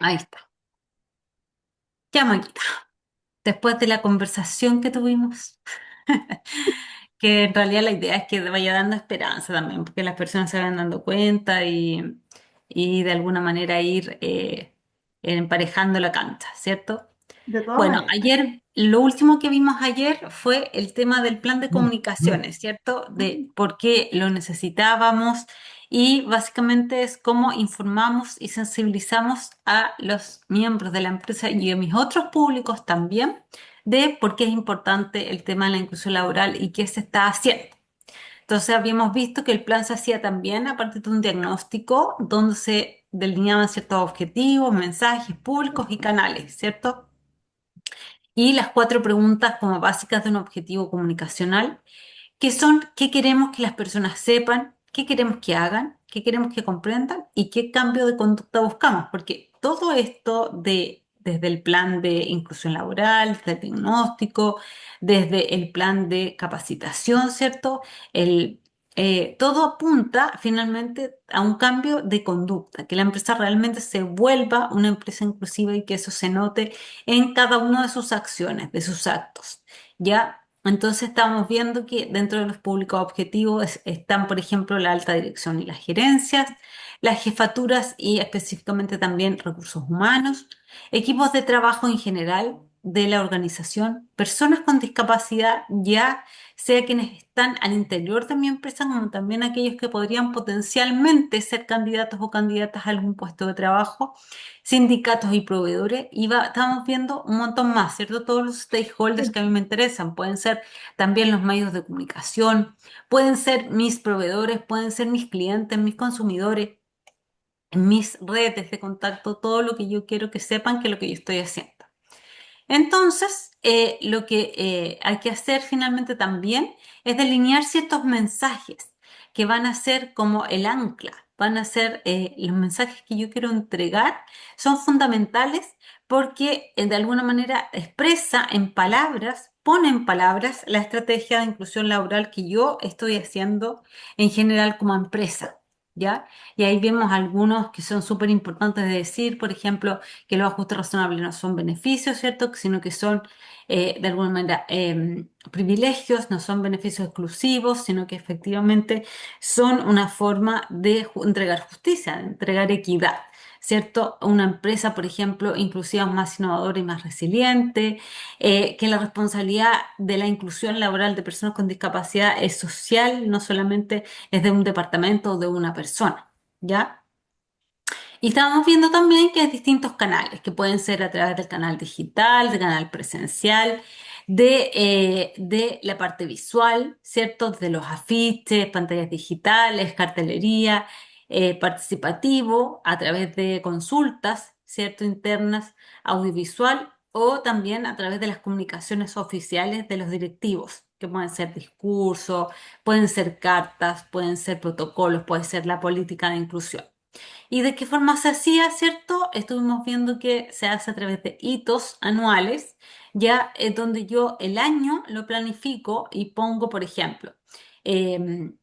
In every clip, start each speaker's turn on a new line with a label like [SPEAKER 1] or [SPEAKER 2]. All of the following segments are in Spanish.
[SPEAKER 1] Ahí está. Ya, Maquita. Después de la conversación que tuvimos, que en realidad la idea es que vaya dando esperanza también, porque las personas se vayan dando cuenta y de alguna manera ir emparejando la cancha, ¿cierto?
[SPEAKER 2] De todas
[SPEAKER 1] Bueno,
[SPEAKER 2] maneras.
[SPEAKER 1] ayer, lo último que vimos ayer fue el tema del plan de comunicaciones, ¿cierto? De por qué lo necesitábamos y básicamente es cómo informamos y sensibilizamos a los miembros de la empresa y a mis otros públicos también de por qué es importante el tema de la inclusión laboral y qué se está haciendo. Entonces habíamos visto que el plan se hacía también a partir de un diagnóstico donde se delineaban ciertos objetivos, mensajes públicos y canales, ¿cierto? Y las cuatro preguntas como básicas de un objetivo comunicacional, que son qué queremos que las personas sepan, qué queremos que hagan, qué queremos que comprendan y qué cambio de conducta buscamos, porque todo esto desde el plan de inclusión laboral, desde el diagnóstico, desde el plan de capacitación, ¿cierto? Todo apunta finalmente a un cambio de conducta, que la empresa realmente se vuelva una empresa inclusiva y que eso se note en cada una de sus acciones, de sus actos. ¿Ya? Entonces estamos viendo que dentro de los públicos objetivos están, por ejemplo, la alta dirección y las gerencias, las jefaturas y específicamente también recursos humanos, equipos de trabajo en general de la organización, personas con discapacidad, ya sea quienes están al interior de mi empresa como también aquellos que podrían potencialmente ser candidatos o candidatas a algún puesto de trabajo, sindicatos y proveedores, y estamos viendo un montón más, ¿cierto? Todos los stakeholders que a mí me interesan, pueden ser también los medios de comunicación, pueden ser mis proveedores, pueden ser mis clientes, mis consumidores, mis redes de contacto, todo lo que yo quiero que sepan que es lo que yo estoy haciendo. Entonces, lo que hay que hacer finalmente también es delinear ciertos mensajes que van a ser como el ancla, van a ser los mensajes que yo quiero entregar, son fundamentales porque de alguna manera expresa en palabras, pone en palabras la estrategia de inclusión laboral que yo estoy haciendo en general como empresa. ¿Ya? Y ahí vemos algunos que son súper importantes de decir, por ejemplo, que los ajustes razonables no son beneficios, ¿cierto? Sino que son, de alguna manera, privilegios, no son beneficios exclusivos, sino que efectivamente son una forma de entregar justicia, de entregar equidad, ¿cierto? Una empresa, por ejemplo, inclusiva, más innovadora y más resiliente, que la responsabilidad de la inclusión laboral de personas con discapacidad es social, no solamente es de un departamento o de una persona, ¿ya? Y estábamos viendo también que hay distintos canales, que pueden ser a través del canal digital, del canal presencial, de la parte visual, ¿cierto? De los afiches, pantallas digitales, cartelería, participativo, a través de consultas, ¿cierto? Internas, audiovisual o también a través de las comunicaciones oficiales de los directivos, que pueden ser discursos, pueden ser cartas, pueden ser protocolos, puede ser la política de inclusión. ¿Y de qué forma se hacía, cierto? Estuvimos viendo que se hace a través de hitos anuales, ya es donde yo el año lo planifico y pongo, por ejemplo, em,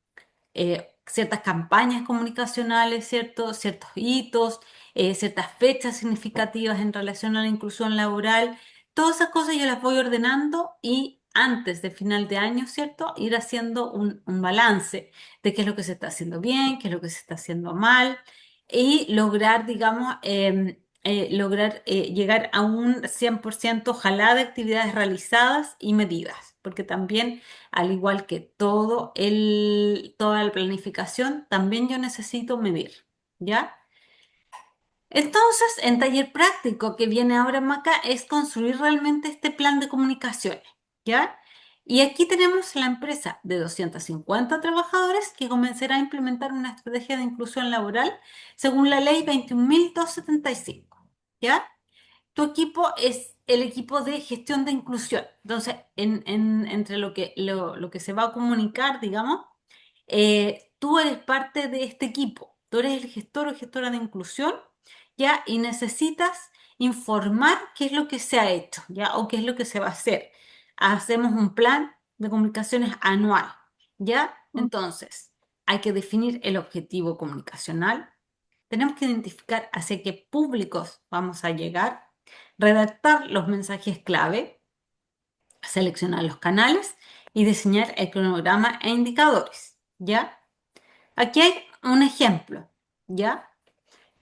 [SPEAKER 1] ciertas campañas comunicacionales, ¿cierto? Ciertos hitos, ciertas fechas significativas en relación a la inclusión laboral. Todas esas cosas yo las voy ordenando y antes de final de año, ¿cierto? Ir haciendo un balance de qué es lo que se está haciendo bien, qué es lo que se está haciendo mal y lograr, digamos, llegar a un 100% ojalá de actividades realizadas y medidas, porque también al igual que toda la planificación, también yo necesito medir, ¿ya? Entonces, en taller práctico que viene ahora Maca es construir realmente este plan de comunicaciones, ¿ya? Y aquí tenemos la empresa de 250 trabajadores que comenzará a implementar una estrategia de inclusión laboral según la ley 21.275, ¿ya? Tu equipo es el equipo de gestión de inclusión. Entonces, entre lo que se va a comunicar, digamos, tú eres parte de este equipo. Tú eres el gestor o gestora de inclusión, ¿ya? Y necesitas informar qué es lo que se ha hecho, ¿ya? O qué es lo que se va a hacer. Hacemos un plan de comunicaciones anual, ¿ya? Entonces, hay que definir el objetivo comunicacional, tenemos que identificar hacia qué públicos vamos a llegar, redactar los mensajes clave, seleccionar los canales y diseñar el cronograma e indicadores, ¿ya? Aquí hay un ejemplo, ¿ya?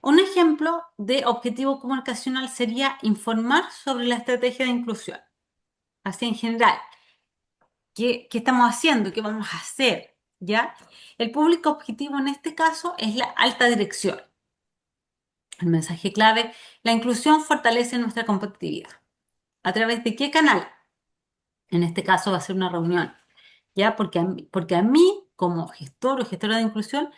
[SPEAKER 1] Un ejemplo de objetivo comunicacional sería informar sobre la estrategia de inclusión. Así en general, ¿qué estamos haciendo? ¿Qué vamos a hacer? ¿Ya? El público objetivo en este caso es la alta dirección. El mensaje clave, la inclusión fortalece nuestra competitividad. ¿A través de qué canal? En este caso va a ser una reunión, ¿ya? Porque a mí, como gestor o gestora de inclusión,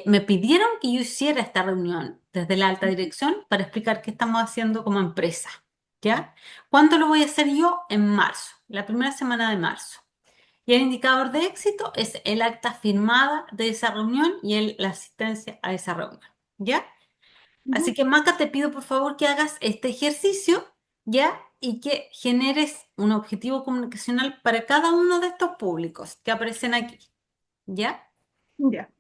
[SPEAKER 1] me pidieron que yo hiciera esta reunión desde la alta dirección para explicar qué estamos haciendo como empresa, ¿ya? ¿Cuándo lo voy a hacer yo? En marzo, la primera semana de marzo. Y el indicador de éxito es el acta firmada de esa reunión y la asistencia a esa reunión, ¿ya? Así
[SPEAKER 2] Ujú.
[SPEAKER 1] que, Maca, te pido por favor que hagas este ejercicio, ¿ya? Y que generes un objetivo comunicacional para cada uno de estos públicos que aparecen aquí, ¿ya?
[SPEAKER 2] Ya.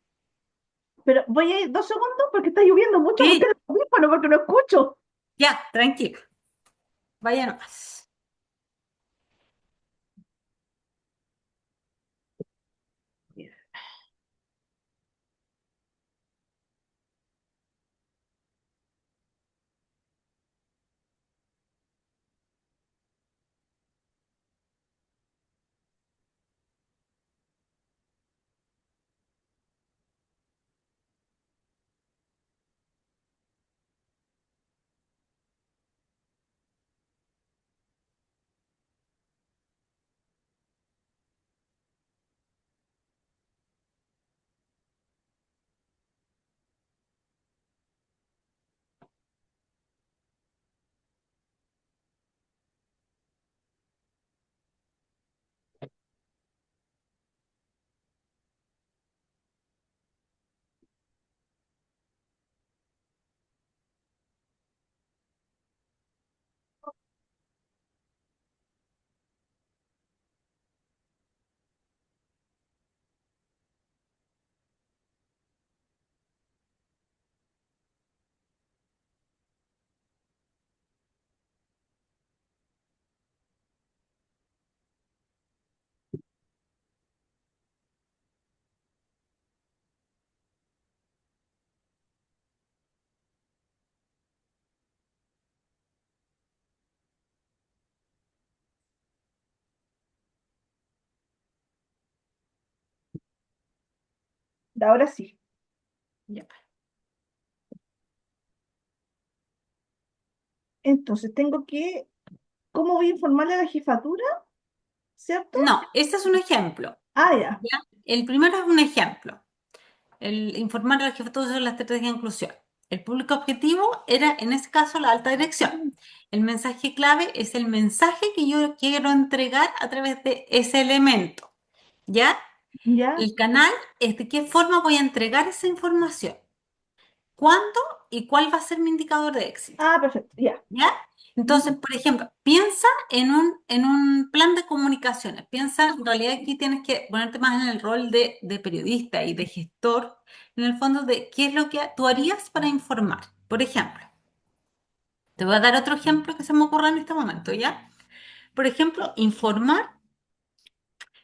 [SPEAKER 2] Pero voy a ir 2 segundos porque está lloviendo mucho. Ponte
[SPEAKER 1] Sí,
[SPEAKER 2] el audífono porque no escucho.
[SPEAKER 1] ya, tranquilo. Vaya nomás.
[SPEAKER 2] Ahora sí.
[SPEAKER 1] Ya.
[SPEAKER 2] Entonces tengo que, ¿cómo voy a informarle a la jefatura? ¿Cierto?
[SPEAKER 1] No, este es un ejemplo,
[SPEAKER 2] Ah, ya.
[SPEAKER 1] ¿ya? El primero es un ejemplo, el informar a la jefatura sobre la estrategia de inclusión. El público objetivo era, en este caso, la alta dirección. El mensaje clave es el mensaje que yo quiero entregar a través de ese elemento, ¿ya?
[SPEAKER 2] Ya.
[SPEAKER 1] El canal es de qué forma voy a entregar esa información, cuándo y cuál va a ser mi indicador de éxito.
[SPEAKER 2] Ah, perfecto. Ya.
[SPEAKER 1] ¿Ya? Entonces,
[SPEAKER 2] Ujú.
[SPEAKER 1] por ejemplo, piensa en un plan de comunicaciones. Piensa, en realidad aquí tienes que ponerte más en el rol de periodista y de gestor, en el fondo de qué es lo que tú harías para informar. Por ejemplo, te voy a dar otro ejemplo que se me ocurre en este momento, ¿ya? Por ejemplo, informar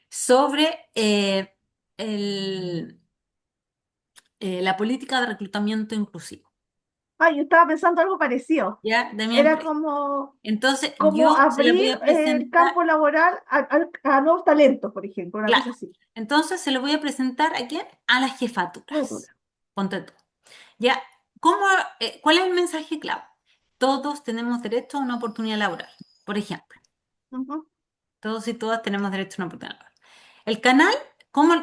[SPEAKER 1] sobre el- la política de reclutamiento inclusivo,
[SPEAKER 2] Ah, yo estaba pensando algo parecido.
[SPEAKER 1] ¿ya? De mi
[SPEAKER 2] Era
[SPEAKER 1] empresa.
[SPEAKER 2] como,
[SPEAKER 1] Entonces,
[SPEAKER 2] como
[SPEAKER 1] yo se la voy
[SPEAKER 2] abrir
[SPEAKER 1] a
[SPEAKER 2] el
[SPEAKER 1] presentar.
[SPEAKER 2] campo laboral a nuevos talentos, por ejemplo, una
[SPEAKER 1] Claro.
[SPEAKER 2] cosa así.
[SPEAKER 1] Entonces se lo voy a presentar a quién? A las
[SPEAKER 2] Cultura.
[SPEAKER 1] jefaturas. Ponte tú. Ya, ¿cómo, cuál es el mensaje clave? Todos tenemos derecho a una oportunidad laboral. Por ejemplo,
[SPEAKER 2] Ujú.
[SPEAKER 1] todos y todas tenemos derecho a una oportunidad laboral. El canal,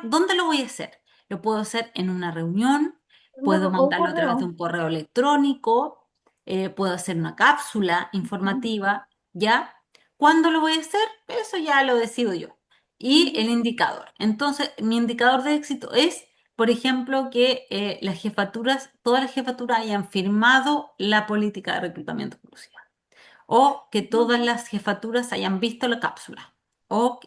[SPEAKER 1] dónde lo voy a hacer? Lo puedo hacer en una reunión, puedo
[SPEAKER 2] O un
[SPEAKER 1] mandarlo a través de
[SPEAKER 2] correo.
[SPEAKER 1] un correo electrónico, puedo hacer una cápsula
[SPEAKER 2] Ujú.
[SPEAKER 1] informativa, ¿ya? ¿Cuándo lo voy a hacer? Eso ya lo decido yo. Y
[SPEAKER 2] Ujú.
[SPEAKER 1] el indicador. Entonces, mi indicador de éxito es, por ejemplo, que las jefaturas, todas las jefaturas hayan firmado la política de reclutamiento inclusiva o que
[SPEAKER 2] Ujú.
[SPEAKER 1] todas las jefaturas hayan visto la cápsula. O,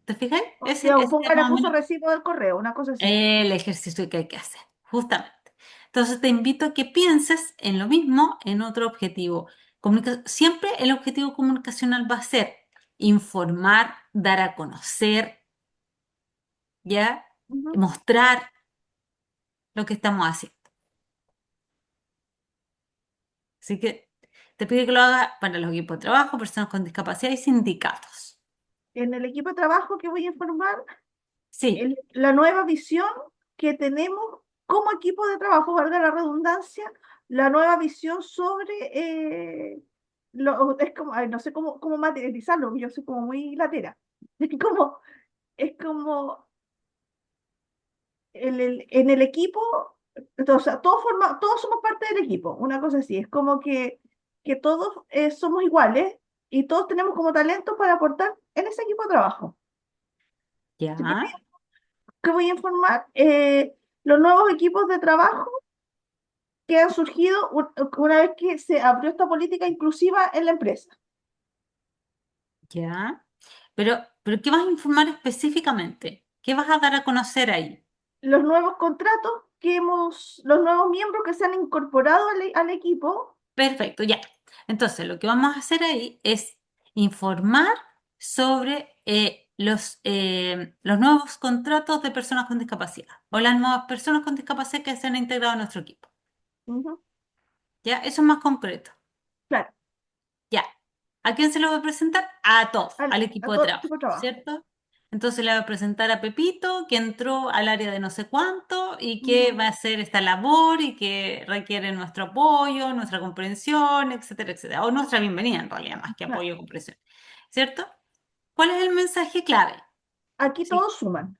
[SPEAKER 1] ¿te fijas?
[SPEAKER 2] O que
[SPEAKER 1] Ese es
[SPEAKER 2] ponga el
[SPEAKER 1] más o
[SPEAKER 2] acuso
[SPEAKER 1] menos
[SPEAKER 2] recibo del correo, una cosa así.
[SPEAKER 1] el ejercicio que hay que hacer, justamente. Entonces te invito a que pienses en lo mismo, en otro objetivo. Siempre el objetivo comunicacional va a ser informar, dar a conocer, ¿ya?
[SPEAKER 2] Ujú.
[SPEAKER 1] Mostrar lo que estamos haciendo. Así que te pido que lo hagas para los equipos de trabajo, personas con discapacidad y sindicatos.
[SPEAKER 2] En el equipo de trabajo que voy a informar,
[SPEAKER 1] Sí,
[SPEAKER 2] la nueva visión que tenemos como equipo de trabajo, valga la redundancia, la nueva visión sobre, es como, ay, no sé cómo materializarlo, yo soy como muy latera. Es como en el equipo, o sea, todos somos parte del equipo, una cosa así, es como que todos somos iguales y todos tenemos como talento para aportar en ese equipo de trabajo. Así
[SPEAKER 1] ya,
[SPEAKER 2] que voy a informar los nuevos equipos de trabajo que han surgido una vez que se abrió esta política inclusiva en la empresa.
[SPEAKER 1] ya. Pero ¿qué vas a informar específicamente? ¿Qué vas a dar a conocer ahí?
[SPEAKER 2] Los nuevos contratos los nuevos miembros que se han incorporado al equipo.
[SPEAKER 1] Perfecto, ya. Entonces, lo que vamos a hacer ahí es informar sobre los nuevos contratos de personas con discapacidad o las nuevas personas con discapacidad que se han integrado a nuestro equipo.
[SPEAKER 2] Ujú,
[SPEAKER 1] ¿Ya? Eso es más concreto.
[SPEAKER 2] claro,
[SPEAKER 1] Ya. ¿A quién se lo voy a presentar? A todos, al
[SPEAKER 2] a
[SPEAKER 1] equipo de
[SPEAKER 2] todo
[SPEAKER 1] trabajo,
[SPEAKER 2] equipo de trabajo.
[SPEAKER 1] ¿cierto? Entonces le voy a presentar a Pepito, que entró al área de no sé cuánto y que
[SPEAKER 2] Ujú,
[SPEAKER 1] va a hacer esta labor y que requiere nuestro apoyo, nuestra comprensión, etcétera, etcétera. O nuestra bienvenida, en realidad, más que
[SPEAKER 2] claro.
[SPEAKER 1] apoyo o comprensión, ¿cierto? ¿Cuál es el mensaje clave?
[SPEAKER 2] Aquí
[SPEAKER 1] Sí,
[SPEAKER 2] todos suman.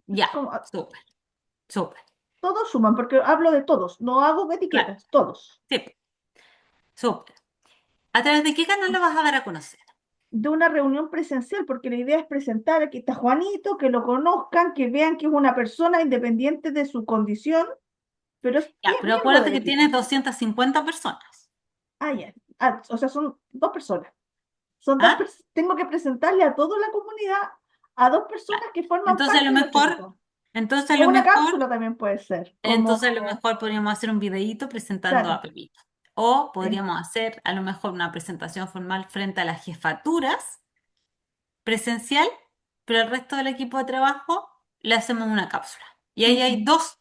[SPEAKER 1] ya,
[SPEAKER 2] Como,
[SPEAKER 1] súper, súper,
[SPEAKER 2] todos suman, porque hablo de todos, no hago
[SPEAKER 1] claro,
[SPEAKER 2] etiquetas, todos.
[SPEAKER 1] sí, súper. ¿A través de qué canal lo vas a dar a conocer?
[SPEAKER 2] De una reunión presencial, porque la idea es presentar, aquí está Juanito, que lo conozcan, que vean que es una persona independiente de su condición, pero
[SPEAKER 1] Ya,
[SPEAKER 2] es
[SPEAKER 1] pero
[SPEAKER 2] miembro
[SPEAKER 1] acuérdate
[SPEAKER 2] del
[SPEAKER 1] que tienes
[SPEAKER 2] equipo.
[SPEAKER 1] 250 personas.
[SPEAKER 2] Ah, ya. Ah, o sea, son dos personas.
[SPEAKER 1] ¿Ah?
[SPEAKER 2] Tengo que presentarle a toda la comunidad a dos
[SPEAKER 1] Ya.
[SPEAKER 2] personas que forman
[SPEAKER 1] Entonces a lo
[SPEAKER 2] parte de nuestro
[SPEAKER 1] mejor,
[SPEAKER 2] equipo.
[SPEAKER 1] entonces a
[SPEAKER 2] O
[SPEAKER 1] lo
[SPEAKER 2] una
[SPEAKER 1] mejor,
[SPEAKER 2] cápsula también puede ser,
[SPEAKER 1] entonces a lo
[SPEAKER 2] como,
[SPEAKER 1] mejor podríamos hacer un videíto presentando
[SPEAKER 2] claro,
[SPEAKER 1] a Pepito. O
[SPEAKER 2] sí.
[SPEAKER 1] podríamos hacer a lo mejor una presentación formal frente a las jefaturas presencial, pero el resto del equipo de trabajo le hacemos una cápsula. Y ahí
[SPEAKER 2] Ujú,
[SPEAKER 1] hay dos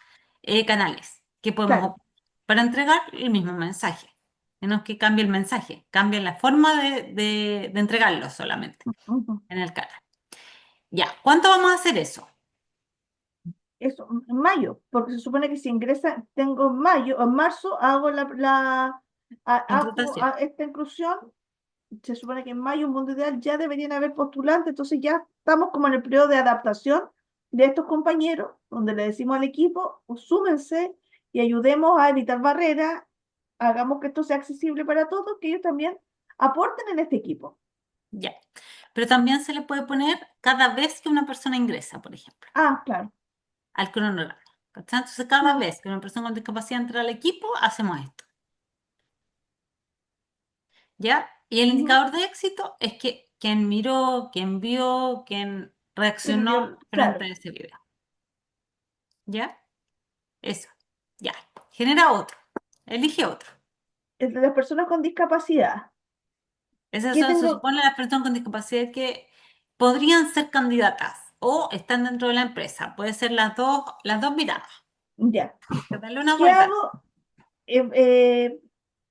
[SPEAKER 1] canales que podemos
[SPEAKER 2] claro.
[SPEAKER 1] ocupar para entregar el mismo mensaje. No es que cambie el mensaje, cambia la forma de entregarlo solamente
[SPEAKER 2] Ujú.
[SPEAKER 1] en el canal. Ya, ¿cuánto vamos a hacer eso?
[SPEAKER 2] Eso, en mayo, porque se supone que si ingresa, tengo en mayo, o en marzo hago hago
[SPEAKER 1] Contratación.
[SPEAKER 2] esta inclusión, se supone que en mayo, un mundo ideal, ya deberían haber postulantes, entonces ya estamos como en el periodo de adaptación de estos compañeros, donde le decimos al equipo, pues, súmense y ayudemos a evitar barreras, hagamos que esto sea accesible para todos, que ellos también aporten en este equipo.
[SPEAKER 1] Ya. Pero también se le puede poner cada vez que una persona ingresa, por ejemplo,
[SPEAKER 2] Ah, claro.
[SPEAKER 1] al cronograma. ¿Cachai? Entonces, cada
[SPEAKER 2] Mm,
[SPEAKER 1] vez que una persona con discapacidad entra al equipo, hacemos esto. ¿Ya? Y el
[SPEAKER 2] ujú.
[SPEAKER 1] indicador de éxito es que quien miró, quien vio, quien reaccionó frente
[SPEAKER 2] Claro,
[SPEAKER 1] a ese video. ¿Ya? Eso. Ya. Genera otro. Elige otro.
[SPEAKER 2] entre las personas con discapacidad.
[SPEAKER 1] Esas
[SPEAKER 2] ¿Qué
[SPEAKER 1] son, se
[SPEAKER 2] tengo?
[SPEAKER 1] supone, las personas con discapacidad que podrían ser candidatas o están dentro de la empresa. Puede ser las dos miradas.
[SPEAKER 2] Ya.
[SPEAKER 1] Que darle una
[SPEAKER 2] ¿Qué
[SPEAKER 1] vuelta.
[SPEAKER 2] hago? eh, eh,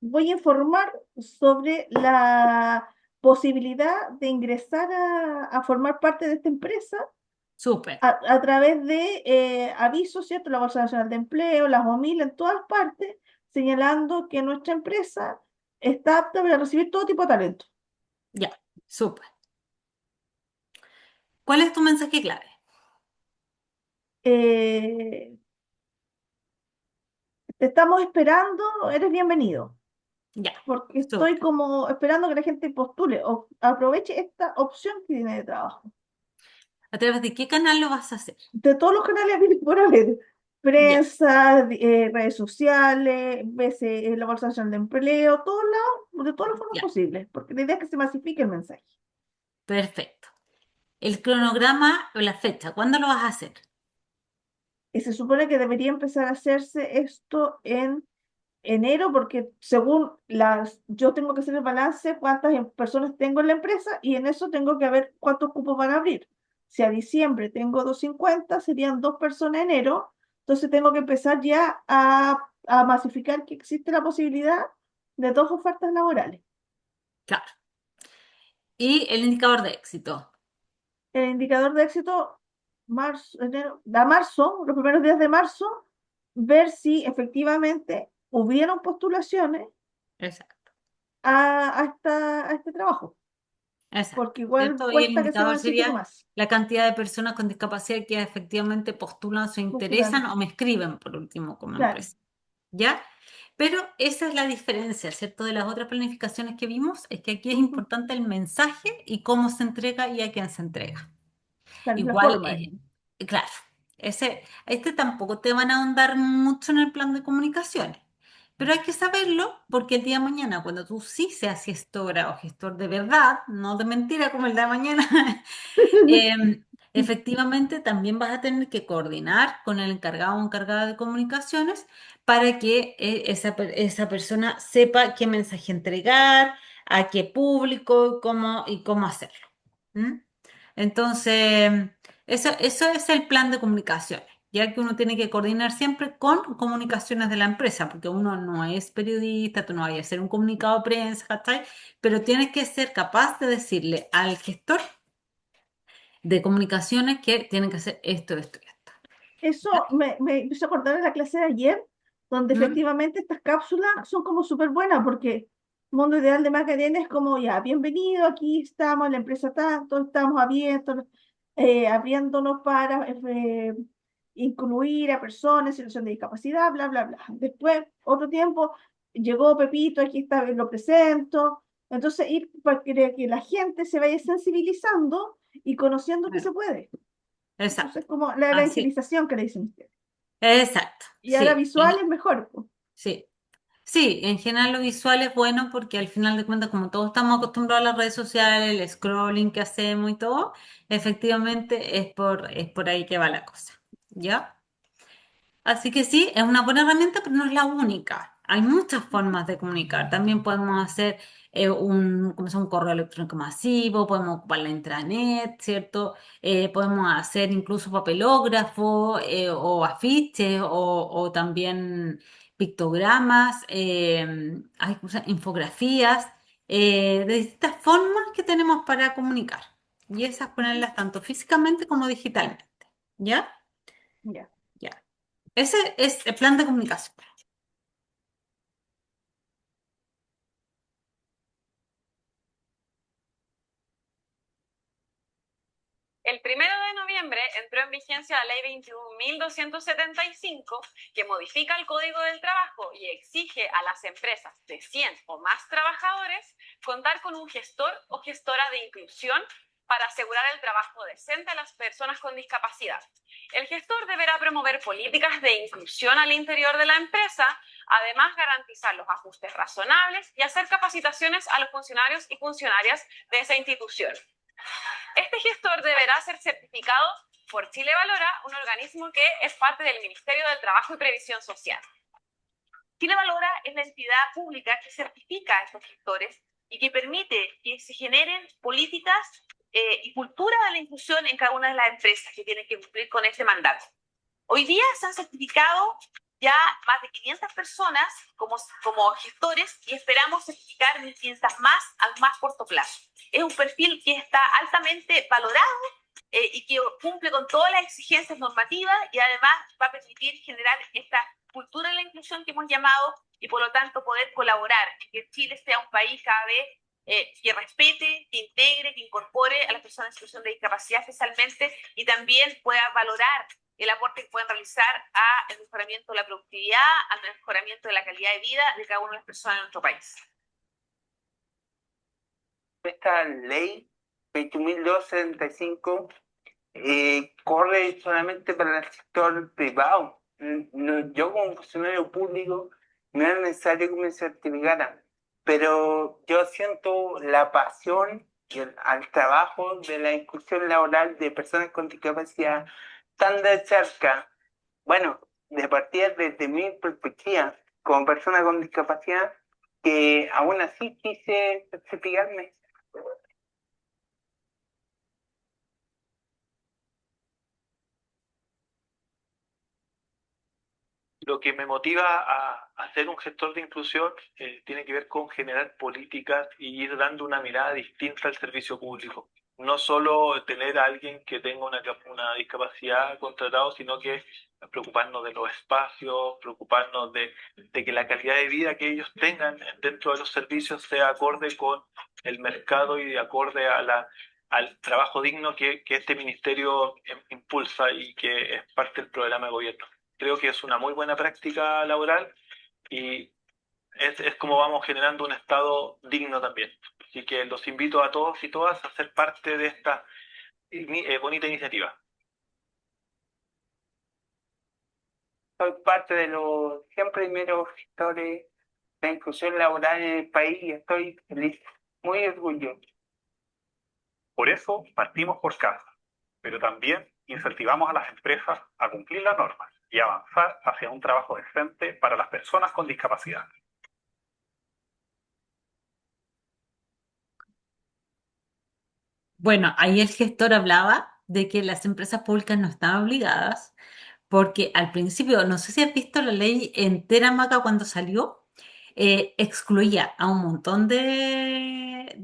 [SPEAKER 2] Voy a informar sobre la posibilidad de ingresar a formar parte de esta empresa
[SPEAKER 1] Súper.
[SPEAKER 2] a través de avisos, ¿cierto? La Bolsa Nacional de Empleo, las OMIL en todas partes, señalando que nuestra empresa está apta para recibir todo tipo de talento.
[SPEAKER 1] Ya. Súper. ¿Cuál es tu mensaje clave?
[SPEAKER 2] Eh, Te estamos esperando, eres bienvenido,
[SPEAKER 1] Ya.
[SPEAKER 2] porque estoy
[SPEAKER 1] Súper.
[SPEAKER 2] como esperando que la gente postule o aproveche esta opción que tiene de trabajo.
[SPEAKER 1] ¿A través de qué canal lo vas a hacer?
[SPEAKER 2] De todos los canales habidos y por haber,
[SPEAKER 1] Ya.
[SPEAKER 2] prensa, redes sociales, veces la Bolsa Nacional de Empleo, todos lados, de todas las formas
[SPEAKER 1] Ya.
[SPEAKER 2] posibles, porque la idea es que se masifique el mensaje.
[SPEAKER 1] Perfecto. El cronograma o la fecha, ¿cuándo lo vas a hacer?
[SPEAKER 2] se supone que debería empezar a hacerse esto en enero, porque según yo tengo que hacer el balance, cuántas personas tengo en la empresa y en eso tengo que ver cuántos cupos van a abrir. Si a diciembre tengo 250, serían 2 personas en enero, entonces tengo que empezar ya a masificar que existe la posibilidad de 2 ofertas laborales.
[SPEAKER 1] Claro. Y el indicador de éxito.
[SPEAKER 2] El indicador de éxito, marzo, enero, a marzo, los primeros días de marzo, ver si efectivamente hubieron postulaciones
[SPEAKER 1] Exacto.
[SPEAKER 2] a este trabajo,
[SPEAKER 1] Exacto.
[SPEAKER 2] porque igual
[SPEAKER 1] ¿Cierto? Y el
[SPEAKER 2] cuesta que se
[SPEAKER 1] indicador
[SPEAKER 2] masifique
[SPEAKER 1] sería
[SPEAKER 2] más
[SPEAKER 1] la cantidad de personas con discapacidad que efectivamente postulan, se interesan
[SPEAKER 2] postulando.
[SPEAKER 1] o me escriben por último como
[SPEAKER 2] Claro.
[SPEAKER 1] empresa. ¿Ya? Pero esa es la diferencia, ¿cierto? De las otras planificaciones que vimos, es que aquí es
[SPEAKER 2] Ujú.
[SPEAKER 1] importante el mensaje y cómo se entrega y a quién se entrega.
[SPEAKER 2] Claro, es la
[SPEAKER 1] Igual,
[SPEAKER 2] forma, digamos.
[SPEAKER 1] claro, este tampoco te van a ahondar mucho en el plan de comunicaciones, pero hay que saberlo porque el día de mañana, cuando tú sí seas gestora o gestor de verdad, no de mentira como el de mañana, efectivamente también vas a tener que coordinar con el encargado o encargada de comunicaciones para que esa persona sepa qué mensaje entregar, a qué público y cómo hacerlo. ¿Mm? Entonces, eso es el plan de comunicaciones, ya que uno tiene que coordinar siempre con comunicaciones de la empresa, porque uno no es periodista, tú no vayas a hacer un comunicado de prensa, ¿cachai? Pero tienes que ser capaz de decirle al gestor de comunicaciones que tienen que hacer esto, esto y esto. ¿Ya?
[SPEAKER 2] Eso me hizo acordar de la clase de ayer, donde
[SPEAKER 1] ¿Mm?
[SPEAKER 2] efectivamente estas cápsulas son como súper buenas, porque Mundo Ideal de Macarena es como ya, bienvenido, aquí estamos, la empresa tanto, estamos abiertos, abriéndonos para incluir a personas en situación de discapacidad, bla, bla, bla. Después, otro tiempo, llegó Pepito, aquí está, lo presento. Entonces, ir para que la gente se vaya sensibilizando y conociendo que se
[SPEAKER 1] Claro,
[SPEAKER 2] puede.
[SPEAKER 1] exacto.
[SPEAKER 2] Entonces, como la
[SPEAKER 1] Así,
[SPEAKER 2] evangelización que le dicen ustedes.
[SPEAKER 1] exacto.
[SPEAKER 2] Y ahora
[SPEAKER 1] Sí,
[SPEAKER 2] visual es mejor, pues.
[SPEAKER 1] sí. Sí, en general lo visual es bueno porque al final de cuentas, como todos estamos acostumbrados a las redes sociales, el scrolling que hacemos y todo, efectivamente es por ahí que va la cosa. ¿Ya? Así que sí, es una buena herramienta, pero no es la única. Hay muchas formas de comunicar. También podemos hacer como sea, un correo electrónico masivo, podemos ocupar la intranet, ¿cierto? Podemos hacer incluso papelógrafo o afiches o también pictogramas, hay cosas, infografías, de distintas formas que tenemos para comunicar. Y esas
[SPEAKER 2] Ujú.
[SPEAKER 1] ponerlas tanto físicamente como digitalmente. ¿Ya?
[SPEAKER 2] Ya.
[SPEAKER 1] Ya. Ese es el plan de comunicación.
[SPEAKER 3] El 1 de noviembre entró en vigencia la Ley 21.275, que modifica el Código del Trabajo y exige a las empresas de 100 o más trabajadores contar con un gestor o gestora de inclusión para asegurar el trabajo decente a las personas con discapacidad. El gestor deberá promover políticas de inclusión al interior de la empresa, además garantizar los ajustes razonables y hacer capacitaciones a los funcionarios y funcionarias de esa institución. Este gestor deberá ser certificado por Chile Valora, un organismo que es parte del Ministerio del Trabajo y Previsión Social. Chile Valora es la entidad pública que certifica a estos gestores y que permite que se generen políticas y cultura de la inclusión en cada una de las empresas que tienen que cumplir con este mandato. Hoy día se han certificado ya más de 500 personas como gestores y esperamos certificar 1.500 más al más corto plazo. Es un perfil que está altamente valorado y que cumple con todas las exigencias normativas y además va a permitir generar esta cultura de la inclusión que hemos llamado y por lo tanto poder colaborar en que Chile sea un país cada vez que respete, que integre, que incorpore a las personas en situación de discapacidad especialmente y también pueda valorar el aporte que pueden realizar al mejoramiento de la productividad, al mejoramiento de la calidad de vida de cada una de las personas en nuestro país.
[SPEAKER 4] Esta ley 21.275 corre solamente para el sector privado. Yo como funcionario público no es necesario que me certificaran, pero yo siento la pasión al trabajo de la inclusión laboral de personas con discapacidad tan de cerca Bueno, de partida desde mi perspectiva, como persona con discapacidad, que aún así quise certificarme.
[SPEAKER 5] Lo que me motiva a ser un gestor de inclusión tiene que ver con generar políticas y ir dando una mirada distinta al servicio público. No solo tener a alguien que tenga una discapacidad contratado, sino que preocuparnos de los espacios, preocuparnos de que la calidad de vida que ellos tengan dentro de los servicios sea acorde con el mercado y acorde al trabajo digno que este ministerio impulsa y que es parte del programa de gobierno. Creo que es una muy buena práctica laboral y es como vamos generando un estado digno también. Así que los invito a todos y todas a ser parte de esta bonita iniciativa.
[SPEAKER 4] Soy parte de los 100 primeros gestores de inclusión laboral en el país y estoy feliz, muy orgulloso.
[SPEAKER 6] Por eso partimos por casa, pero también incentivamos a las empresas a cumplir las normas y avanzar hacia un trabajo decente para las personas con discapacidad.
[SPEAKER 1] Bueno, ahí el gestor hablaba de que las empresas públicas no están obligadas, porque al principio, no sé si has visto la ley entera, Maca, cuando salió, excluía a un montón de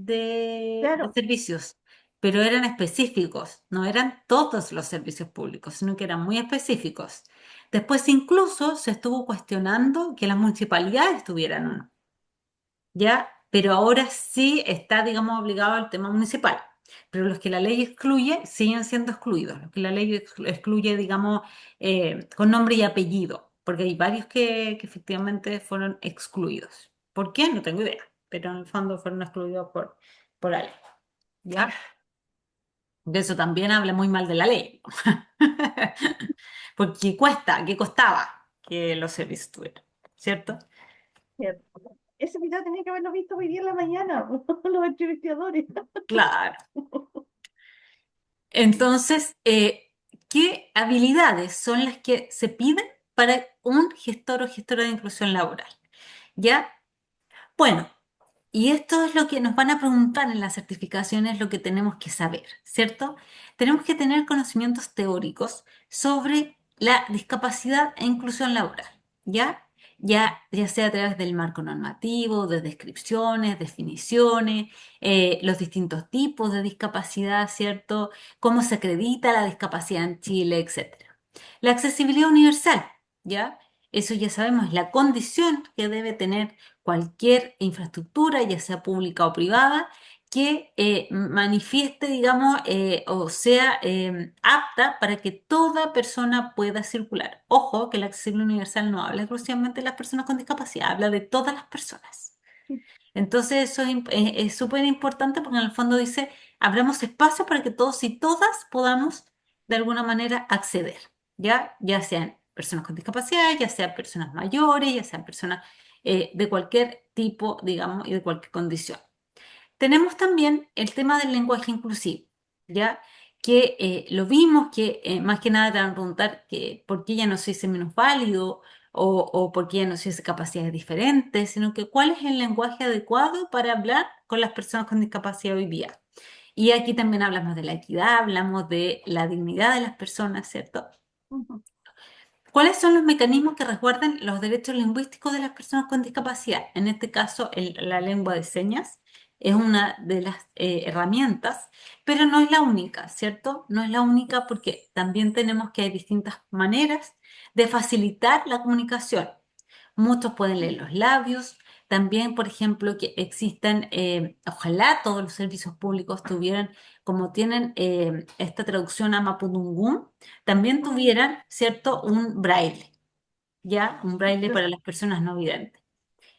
[SPEAKER 2] Claro,
[SPEAKER 1] servicios, pero eran específicos, no eran todos los servicios públicos, sino que eran muy específicos. Después incluso se estuvo cuestionando que las municipalidades tuvieran uno. ¿Ya? Pero ahora sí está, digamos, obligado al tema municipal. Pero los que la ley excluye siguen siendo excluidos. Los que la ley excluye, digamos, con nombre y apellido, porque hay varios que efectivamente fueron excluidos. ¿Por qué? No tengo idea, pero en el fondo fueron excluidos por la ley. ¿Ya? De eso también habla muy mal de la ley. Porque cuesta, que costaba que los servicios tuvieran, ¿cierto?
[SPEAKER 2] cierto. Ese video tenía que haberlo visto hoy día en la mañana, los entrevistadores.
[SPEAKER 1] Claro. Entonces, ¿qué habilidades son las que se piden para un gestor o gestora de inclusión laboral? ¿Ya? Bueno, y esto es lo que nos van a preguntar en las certificaciones, lo que tenemos que saber, ¿cierto? Tenemos que tener conocimientos teóricos sobre la discapacidad e inclusión laboral, ¿ya? Ya sea a través del marco normativo, de descripciones, definiciones, los distintos tipos de discapacidad, ¿cierto? Cómo se acredita la discapacidad en Chile, etcétera. La accesibilidad universal, ¿ya? Eso ya sabemos, es la condición que debe tener cualquier infraestructura, ya sea pública o privada, que manifieste, digamos, o sea apta para que toda persona pueda circular. Ojo, que la accesibilidad universal no habla exclusivamente de las personas con discapacidad, habla de todas las personas. Entonces eso es súper importante porque en el fondo dice, abramos espacio para que todos y todas podamos de alguna manera acceder, ya sean personas con discapacidad, ya sean personas mayores, ya sean personas de cualquier tipo, digamos, y de cualquier condición. Tenemos también el tema del lenguaje inclusivo, ¿ya? Que lo vimos que más que nada te van a preguntar que por qué ya no se dice minusválido o por qué ya no se dice capacidades diferentes, sino que cuál es el lenguaje adecuado para hablar con las personas con discapacidad hoy día. Y aquí también hablamos de la equidad, hablamos de la dignidad de las personas, ¿cierto?
[SPEAKER 2] Ujú.
[SPEAKER 1] ¿Cuáles son los mecanismos que resguardan los derechos lingüísticos de las personas con discapacidad? En este caso, la lengua de señas es una de las herramientas, pero no es la única, ¿cierto? No es la única porque también tenemos que hay distintas maneras de facilitar la comunicación. Muchos pueden leer los labios. También, por ejemplo, que existan, ojalá todos los servicios públicos tuvieran, como tienen esta traducción a Mapudungún, también tuvieran, ¿cierto?, un braille, ¿ya? Un braille para las personas no videntes.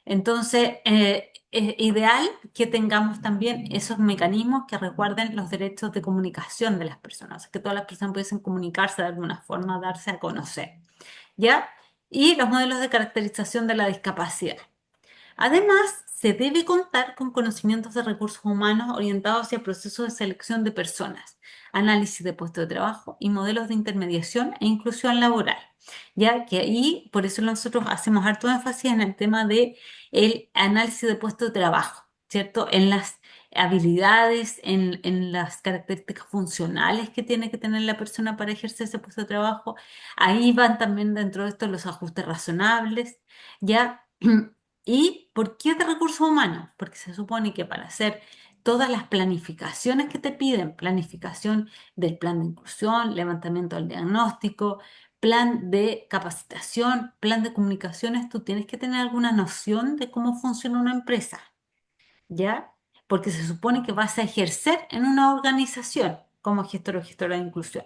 [SPEAKER 1] Entonces, es ideal que tengamos también esos mecanismos que resguarden los derechos de comunicación de las personas, que todas las personas pudiesen comunicarse de alguna forma, darse a conocer, ¿ya? Y los modelos de caracterización de la discapacidad. Además, se debe contar con conocimientos de recursos humanos orientados hacia procesos de selección de personas, análisis de puestos de trabajo y modelos de intermediación e inclusión laboral. Ya que ahí, por eso nosotros hacemos harto énfasis en el tema de el análisis de puestos de trabajo, ¿cierto? En las habilidades, en las características funcionales que tiene que tener la persona para ejercer ese puesto de trabajo. Ahí van también dentro de esto los ajustes razonables, ¿ya? ¿Y por qué de recursos humanos? Porque se supone que para hacer todas las planificaciones que te piden, planificación del plan de inclusión, levantamiento del diagnóstico, plan de capacitación, plan de comunicaciones, tú tienes que tener alguna noción de cómo funciona una empresa, ¿ya? Porque se supone que vas a ejercer en una organización como gestor o gestora de inclusión.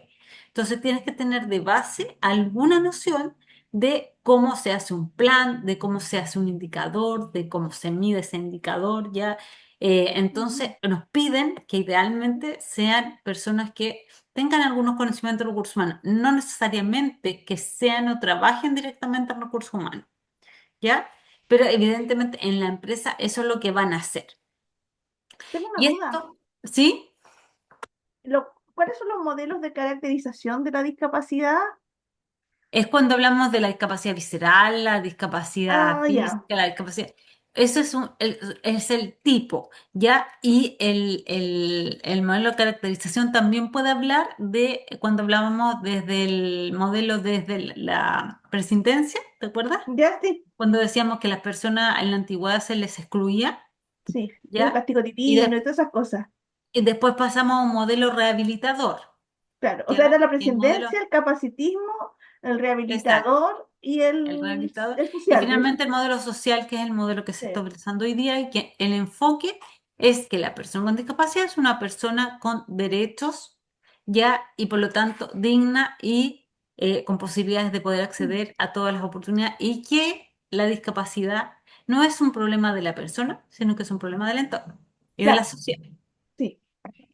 [SPEAKER 1] Entonces tienes que tener de base alguna noción de cómo se hace un plan, de cómo se hace un indicador, de cómo se mide ese indicador, ¿ya? Entonces nos piden que idealmente sean personas que tengan algunos conocimientos de recursos humanos, no necesariamente que sean o trabajen directamente en recursos humanos, ¿ya? Pero evidentemente en la empresa eso es lo que van a hacer.
[SPEAKER 2] Tengo una
[SPEAKER 1] Y
[SPEAKER 2] duda.
[SPEAKER 1] esto, ¿sí?
[SPEAKER 2] ¿Cuáles son los modelos de caracterización de la discapacidad?
[SPEAKER 1] Es cuando hablamos de la discapacidad visceral, la discapacidad
[SPEAKER 2] Ah, ya.
[SPEAKER 1] física, la discapacidad. Eso es el tipo, ¿ya? Y el modelo de caracterización también puede hablar de cuando hablábamos desde el modelo desde la presintencia, ¿te acuerdas?
[SPEAKER 2] Ya, sí.
[SPEAKER 1] Cuando decíamos que las personas en la antigüedad se les excluía,
[SPEAKER 2] Sí. El
[SPEAKER 1] ¿ya?
[SPEAKER 2] castigo
[SPEAKER 1] Y,
[SPEAKER 2] divino y todas esas cosas.
[SPEAKER 1] y después pasamos a un modelo rehabilitador,
[SPEAKER 2] Claro. O sea,
[SPEAKER 1] ¿ya?
[SPEAKER 2] era la
[SPEAKER 1] El modelo
[SPEAKER 2] presidencia, el capacitismo, el
[SPEAKER 1] exacto.
[SPEAKER 2] rehabilitador y
[SPEAKER 1] El rehabilitador,
[SPEAKER 2] el
[SPEAKER 1] y
[SPEAKER 2] social.
[SPEAKER 1] finalmente el modelo social, que es el modelo que se está
[SPEAKER 2] Sí.
[SPEAKER 1] utilizando hoy día y que el enfoque es que la persona con discapacidad es una persona con derechos ya y por lo tanto digna y con posibilidades de poder acceder a todas las oportunidades y que la discapacidad no es un problema de la persona, sino que es un problema del entorno y de la
[SPEAKER 2] Claro,
[SPEAKER 1] sociedad.
[SPEAKER 2] sí.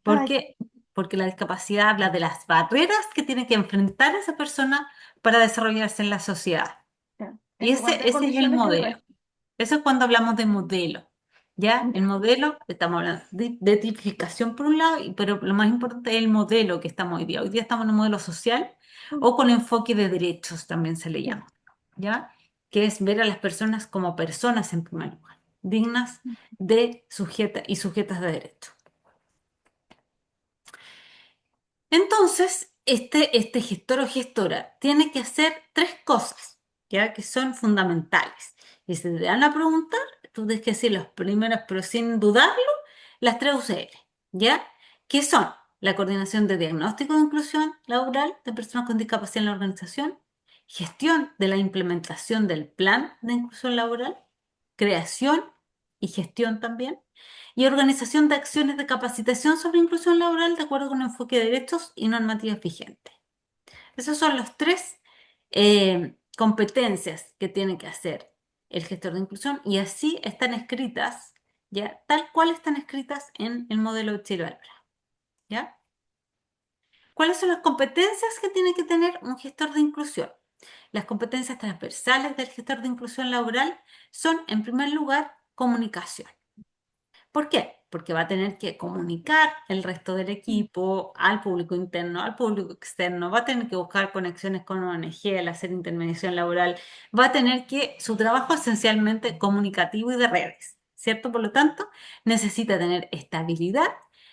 [SPEAKER 1] ¿Por
[SPEAKER 2] Ah,
[SPEAKER 1] qué? Porque la discapacidad habla de las barreras que tiene que enfrentar esa persona para desarrollarse en la sociedad.
[SPEAKER 2] ya.
[SPEAKER 1] Y
[SPEAKER 2] En igualdad de
[SPEAKER 1] ese es el
[SPEAKER 2] condiciones que el
[SPEAKER 1] modelo.
[SPEAKER 2] resto.
[SPEAKER 1] Eso es cuando hablamos de modelo. ¿Ya? El
[SPEAKER 2] Ya.
[SPEAKER 1] modelo, estamos hablando de tipificación por un lado, pero lo más importante es el modelo que estamos hoy día. Hoy día estamos en un modelo social
[SPEAKER 2] Mm,
[SPEAKER 1] o con enfoque de derechos, también se le
[SPEAKER 2] ya.
[SPEAKER 1] llama. ¿Ya? Que es ver a las personas como personas en primer lugar, dignas de sujeta y sujetas de derecho. Entonces, este gestor o gestora tiene que hacer tres cosas, ¿ya? Que son fundamentales. Y si te dan a preguntar, tú tienes que decir las primeras, pero sin dudarlo, las tres UCL, ¿ya? Que son la coordinación de diagnóstico de inclusión laboral de personas con discapacidad en la organización, gestión de la implementación del plan de inclusión laboral, creación y gestión también, y organización de acciones de capacitación sobre inclusión laboral de acuerdo con un enfoque de derechos y normativas vigentes. Esos son los tres competencias que tiene que hacer el gestor de inclusión y así están escritas, ya, tal cual están escritas en el modelo de Chile Bárbara, ¿ya? ¿Cuáles son las competencias que tiene que tener un gestor de inclusión? Las competencias transversales del gestor de inclusión laboral son, en primer lugar, comunicación. ¿Por qué? Porque va a tener que comunicar el resto del equipo al público interno, al público externo, va a tener que buscar conexiones con ONG, al hacer intermediación laboral, va a tener que, su trabajo es esencialmente comunicativo y de redes, ¿cierto? Por lo tanto, necesita tener esta habilidad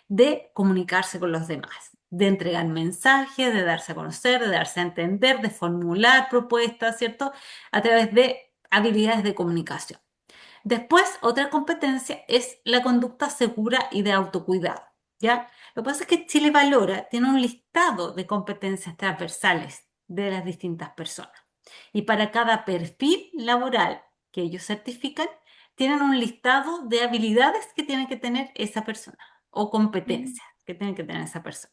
[SPEAKER 1] de comunicarse con los demás, de entregar mensajes, de darse a conocer, de darse a entender, de formular propuestas, ¿cierto? A través de habilidades de comunicación. Después, otra competencia es la conducta segura y de autocuidado, ¿ya? Lo que pasa es que Chile Valora tiene un listado de competencias transversales de las distintas personas. Y para cada perfil laboral que ellos certifican, tienen un listado de habilidades que tiene que tener esa persona o
[SPEAKER 2] Mm,
[SPEAKER 1] competencias que tiene que tener esa persona.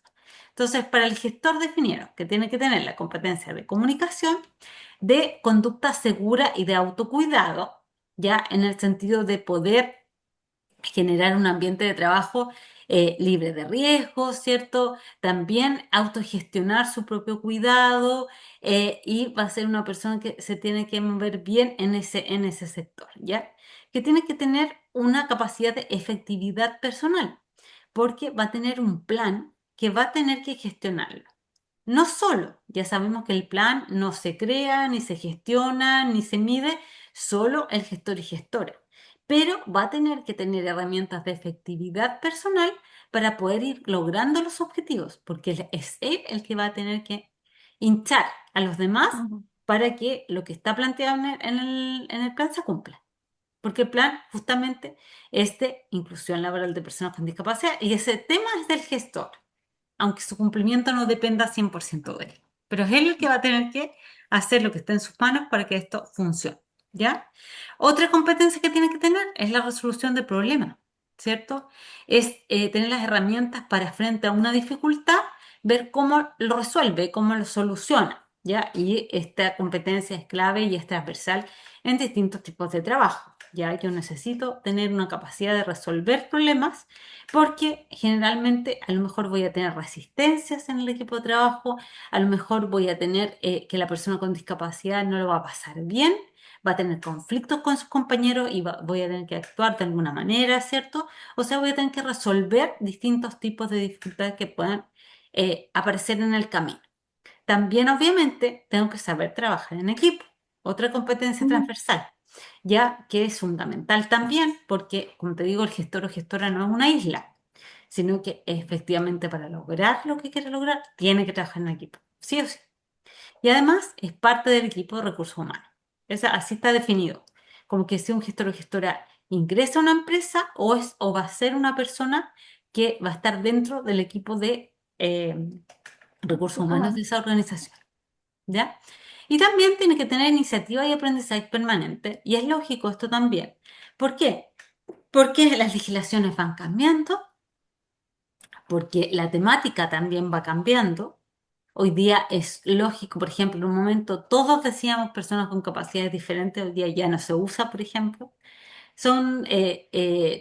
[SPEAKER 1] Entonces, para el gestor definieron que tiene que tener la competencia de comunicación, de conducta segura y de autocuidado, ya en el sentido de poder generar un ambiente de trabajo libre de riesgos, ¿cierto? También autogestionar su propio cuidado y va a ser una persona que se tiene que mover bien en ese sector, ¿ya? que tiene que tener una capacidad de efectividad personal, porque va a tener un plan que va a tener que gestionarlo. No solo, ya sabemos que el plan no se crea, ni se gestiona, ni se mide, solo el gestor y gestora, pero va a tener que tener herramientas de efectividad personal para poder ir logrando los objetivos, porque es él el que va a tener que hinchar a los demás
[SPEAKER 2] Ujú.
[SPEAKER 1] para que lo que está planteado en el plan se cumpla. Porque el plan justamente es de inclusión laboral de personas con discapacidad y ese tema es del gestor, aunque su cumplimiento no dependa 100% de él. Pero es él el que va a tener que hacer lo que está en sus manos para que esto funcione, ¿ya? Otra competencia que tiene que tener es la resolución de problemas, ¿cierto? Es tener las herramientas para frente a una dificultad, ver cómo lo resuelve, cómo lo soluciona, ¿ya? Y esta competencia es clave y es transversal en distintos tipos de trabajo, ¿ya? Yo necesito tener una capacidad de resolver problemas porque generalmente a lo mejor voy a tener resistencias en el equipo de trabajo, a lo mejor voy a tener que la persona con discapacidad no lo va a pasar bien, va a tener conflictos con sus compañeros y voy a tener que actuar de alguna manera, ¿cierto? O sea, voy a tener que resolver distintos tipos de dificultades que puedan aparecer en el camino. También, obviamente, tengo que saber trabajar en equipo, otra competencia
[SPEAKER 2] Ujú.
[SPEAKER 1] transversal, ya que es fundamental también, porque, como te digo, el gestor o gestora no es una isla, sino que efectivamente para lograr lo que quiere lograr, tiene que trabajar en equipo, sí o sí. Y además es parte del equipo de recursos humanos. Así está definido, como que si un gestor o gestora ingresa a una empresa o va a ser una persona que va a estar dentro del equipo de recursos
[SPEAKER 2] Recursos
[SPEAKER 1] humanos de
[SPEAKER 2] humanos.
[SPEAKER 1] esa organización. ¿Ya? Y también tiene que tener iniciativa y aprendizaje permanente, y es lógico esto también. ¿Por qué? Porque las legislaciones van cambiando, porque la temática también va cambiando. Hoy día es lógico, por ejemplo, en un momento todos decíamos personas con capacidades diferentes, hoy día ya no se usa, por ejemplo. Son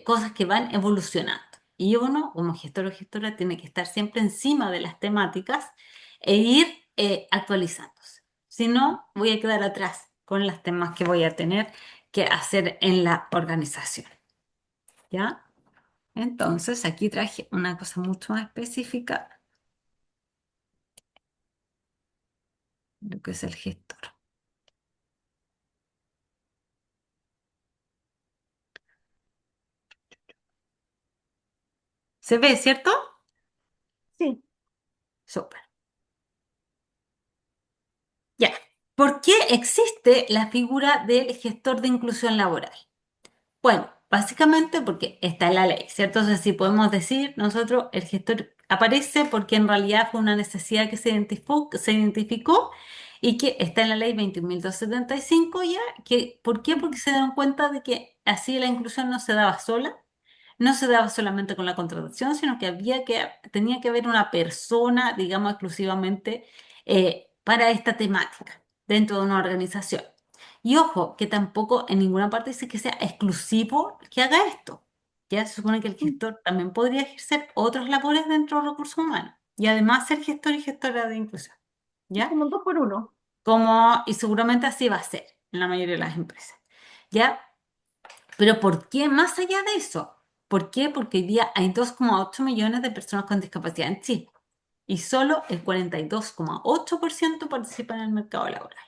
[SPEAKER 1] cosas que van evolucionando. Y uno, como gestor o gestora, tiene que estar siempre encima de las temáticas e ir actualizándose. Si no, voy a quedar atrás con los temas que voy a tener que hacer en la organización. ¿Ya? Entonces, aquí traje una cosa mucho más específica de lo que es el gestor. ¿Se ve, cierto?
[SPEAKER 2] Sí.
[SPEAKER 1] Súper. Ya. ¿Por qué existe la figura del gestor de inclusión laboral? Bueno, básicamente porque está en la ley, ¿cierto? O sea, si podemos decir, nosotros, el gestor aparece porque en realidad fue una necesidad que se identificó y que está en la ley 21.275 ya, que, ¿por qué? Porque se dieron cuenta de que así la inclusión no se daba sola, no se daba solamente con la contratación, sino que tenía que haber una persona, digamos, exclusivamente para esta temática dentro de una organización. Y ojo, que tampoco en ninguna parte dice que sea exclusivo que haga esto. Ya se supone que el
[SPEAKER 2] Mm.
[SPEAKER 1] gestor también podría ejercer otras labores dentro de recursos humanos y además ser gestor y gestora de inclusión.
[SPEAKER 2] Es
[SPEAKER 1] ¿Ya?
[SPEAKER 2] como un 2 por 1.
[SPEAKER 1] Y seguramente así va a ser en la mayoría de las empresas. ¿Ya? Pero ¿por qué más allá de eso? ¿Por qué? Porque hoy día hay 2,8 millones de personas con discapacidad en Chile y solo el 42,8% participa en el mercado laboral.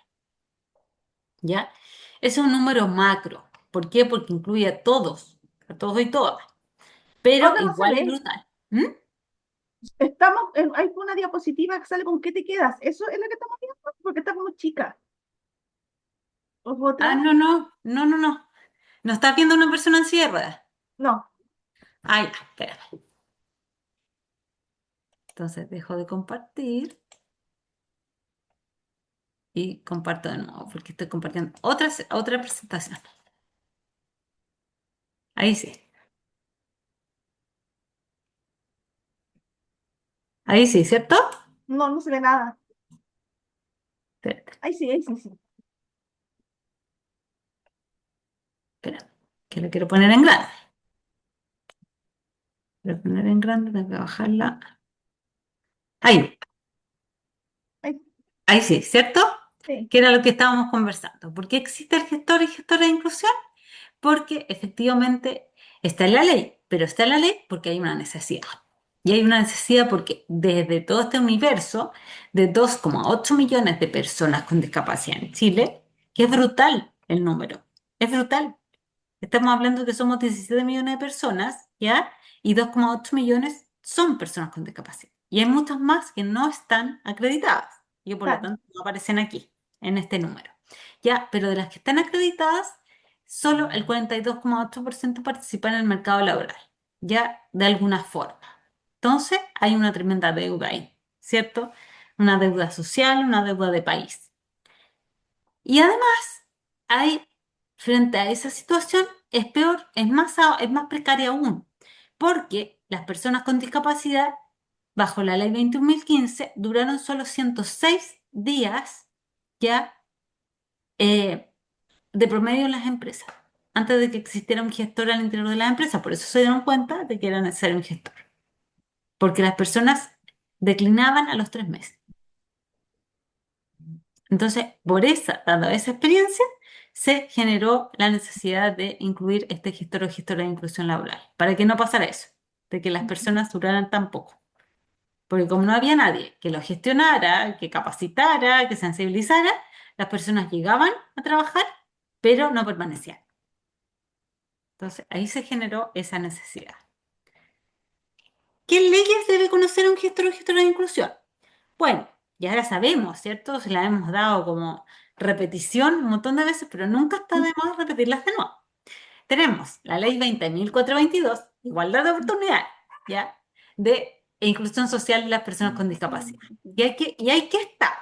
[SPEAKER 1] ¿Ya? Es un número macro. ¿Por qué? Porque incluye a todos y todas. Pero
[SPEAKER 2] Ahora no se
[SPEAKER 1] igual es
[SPEAKER 2] ve.
[SPEAKER 1] brutal. ¿Mm?
[SPEAKER 2] Hay una diapositiva que sale con qué te quedas. ¿Eso es la que estamos viendo? Porque está como chica. ¿O
[SPEAKER 1] Ah,
[SPEAKER 2] otra?
[SPEAKER 1] no, no, no, no, no. ¿No estás viendo una persona en silla de ruedas?
[SPEAKER 2] No.
[SPEAKER 1] Ah, ya, espérame. Entonces dejo de compartir y comparto de nuevo porque estoy compartiendo otra presentación. Ahí sí. Ahí sí, ¿cierto?
[SPEAKER 2] No, no se ve nada.
[SPEAKER 1] Espérate,
[SPEAKER 2] Ahí sí, sí.
[SPEAKER 1] espérate, que lo quiero poner en grande. Quiero poner en grande, tengo que bajarla. Ahí,
[SPEAKER 2] Ahí,
[SPEAKER 1] ahí sí, ¿cierto?
[SPEAKER 2] sí.
[SPEAKER 1] Que era lo que estábamos conversando. ¿Por qué existe el gestor y gestora de inclusión? porque efectivamente está en la ley, pero está en la ley porque hay una necesidad. Y hay una necesidad porque desde todo este universo de 2,8 millones de personas con discapacidad en Chile, que es brutal el número, es brutal. Estamos hablando que somos 17 millones de personas, ¿ya? Y 2,8 millones son personas con discapacidad. Y hay muchas más que no están acreditadas y que por lo
[SPEAKER 2] Claro.
[SPEAKER 1] tanto no aparecen aquí, en este número. ¿Ya? Pero de las que están acreditadas, solo el 42,8% participan en el mercado laboral, ¿ya? De alguna forma. Entonces, hay una tremenda deuda ahí, ¿cierto? Una deuda social, una deuda de país. Y además, hay, frente a esa situación, es peor, es más precaria aún, porque las personas con discapacidad, bajo la ley 21.015, duraron solo 106 días ya de promedio en las empresas, antes de que existiera un gestor al interior de las empresas. Por eso se dieron cuenta de que era necesario un gestor, porque las personas declinaban a los 3 meses. Entonces, dada esa experiencia, se generó la necesidad de incluir este gestor o gestora de inclusión laboral, para que no pasara eso, de que las personas duraran tan poco. Porque como no había nadie que lo gestionara, que capacitara, que sensibilizara, las personas llegaban a trabajar, pero no permanecían. Entonces, ahí se generó esa necesidad. ¿Qué leyes debe conocer un gestor o gestora de inclusión? Bueno, ya la sabemos, ¿cierto? Se la hemos dado como repetición un montón de veces, pero nunca está de más repetirlas de nuevo. Tenemos la ley 20.422, igualdad de oportunidades, ¿ya? De inclusión social de las personas con discapacidad. Y ahí ¿qué está?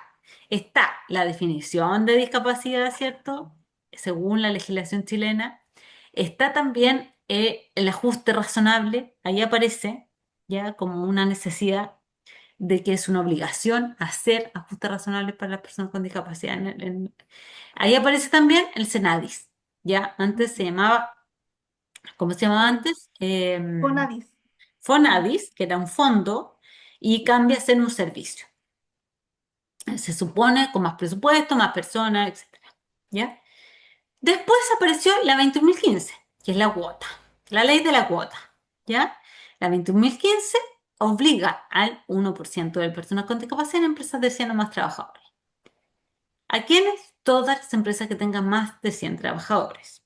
[SPEAKER 1] Está la definición de discapacidad, ¿cierto? Según la legislación chilena. Está también el ajuste razonable, ahí aparece, ¿ya? Como una necesidad de que es una obligación hacer ajustes razonables para las personas con discapacidad. Ahí aparece también el Senadis, ¿ya? Antes se llamaba, ¿cómo se llamaba antes?
[SPEAKER 2] Conadis.
[SPEAKER 1] Fonadis, que era un fondo, y cambia a ser un servicio. Se supone con más presupuesto, más personas, etcétera, ¿ya? Después apareció la 21.015, que es la cuota, la ley de la cuota, ¿ya? La 21.015 obliga al 1% de personas con discapacidad en empresas de 100 o más trabajadores. ¿A quiénes? Todas las empresas que tengan más de 100 trabajadores.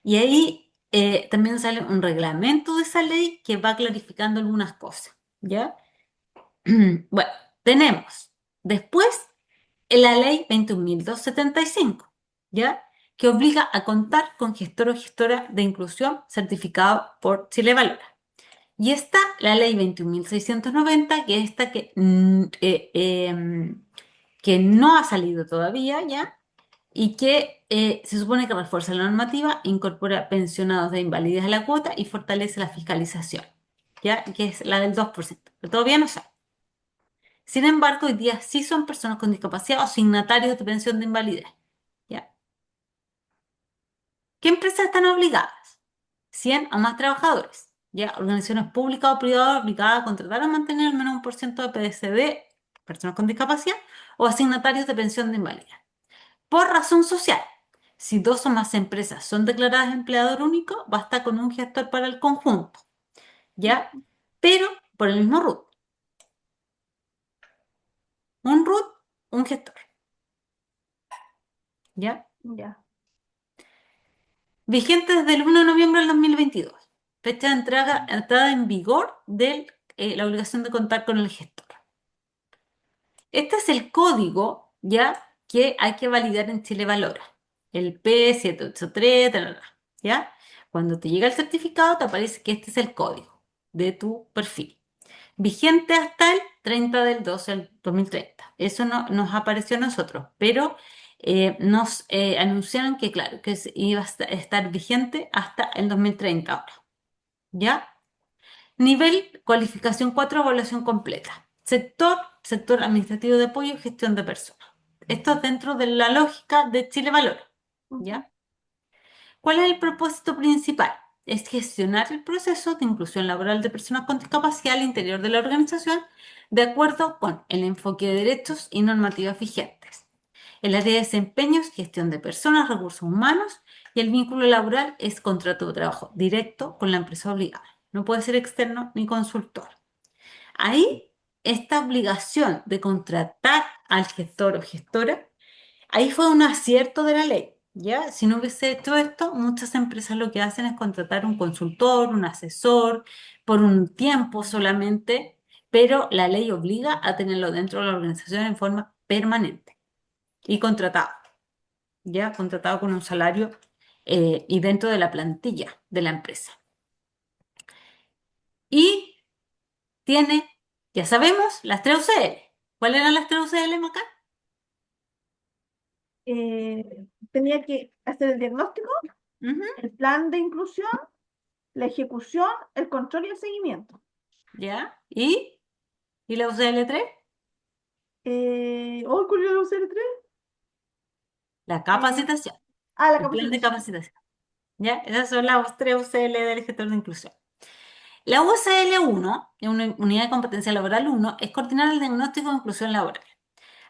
[SPEAKER 1] Y ahí también sale un reglamento de esa ley que va clarificando algunas cosas, ¿ya? Bueno, tenemos después la ley 21.275, ¿ya? Que obliga a contar con gestor o gestora de inclusión certificado por Chile Valora. Y está la ley 21.690, que es esta que no ha salido todavía, ¿ya? Y que se supone que refuerza la normativa, incorpora pensionados de invalidez a la cuota y fortalece la fiscalización, ¿ya? Que es la del 2%, pero todavía no sale. Sin embargo, hoy día sí son personas con discapacidad o signatarios de pensión de invalidez, ¿ya? ¿Qué empresas están obligadas? 100 o más trabajadores, ¿ya? Organizaciones públicas o privadas obligadas a contratar o mantener al menos un por ciento de PSD, personas con discapacidad, o asignatarios de pensión de invalidez. Por razón social, si 2 o más empresas son declaradas empleador único, basta con un gestor para el conjunto, ¿ya? Pero por el mismo RUT. Un RUT, un gestor, ¿ya?
[SPEAKER 2] Ya.
[SPEAKER 1] Vigente desde el 1 de noviembre del 2022. Fecha de entrada en vigor de la obligación de contar con el gestor. Este es el código ya que hay que validar en Chile Valora. El P783, ¿ya? Cuando te llega el certificado te aparece que este es el código de tu perfil. Vigente hasta el 30 del 12 del 2030. Eso no nos apareció a nosotros, pero nos anunciaron que, claro, que iba a estar vigente hasta el 2030 ahora. ¿Ya? Nivel cualificación 4, evaluación completa. Sector administrativo de apoyo y gestión de personas. Esto es dentro de la lógica de Chile Valora. ¿Ya? ¿Cuál es el propósito principal? Es gestionar el proceso de inclusión laboral de personas con discapacidad al interior de la organización de acuerdo con el enfoque de derechos y normativas vigentes. El área de desempeño es gestión de personas, recursos humanos Y el vínculo laboral es contrato de trabajo directo con la empresa obligada. No puede ser externo ni consultor. Ahí, esta obligación de contratar al gestor o gestora, ahí fue un acierto de la ley, ¿ya? Si no hubiese hecho esto, muchas empresas lo que hacen es contratar un consultor, un asesor, por un tiempo solamente, pero la ley obliga a tenerlo dentro de la organización en forma permanente y contratado, ¿ya? Contratado con un salario y dentro de la plantilla de la empresa. Y tiene, ya sabemos, las tres UCL. ¿Cuáles eran las tres UCL, Maca?
[SPEAKER 2] Tenía que hacer el diagnóstico,
[SPEAKER 1] Ujú,
[SPEAKER 2] el plan de inclusión, la ejecución, el control y el seguimiento.
[SPEAKER 1] ¿ya? ¿Y la UCL3?
[SPEAKER 2] ¿Cuál era la UCL3?
[SPEAKER 1] La
[SPEAKER 2] Eh,
[SPEAKER 1] capacitación,
[SPEAKER 2] la
[SPEAKER 1] el plan de
[SPEAKER 2] capacitación.
[SPEAKER 1] capacitación. ¿Ya? Esas son las tres UCL del gestor de inclusión. La UCL1, una unidad de competencia laboral 1, es coordinar el diagnóstico de inclusión laboral.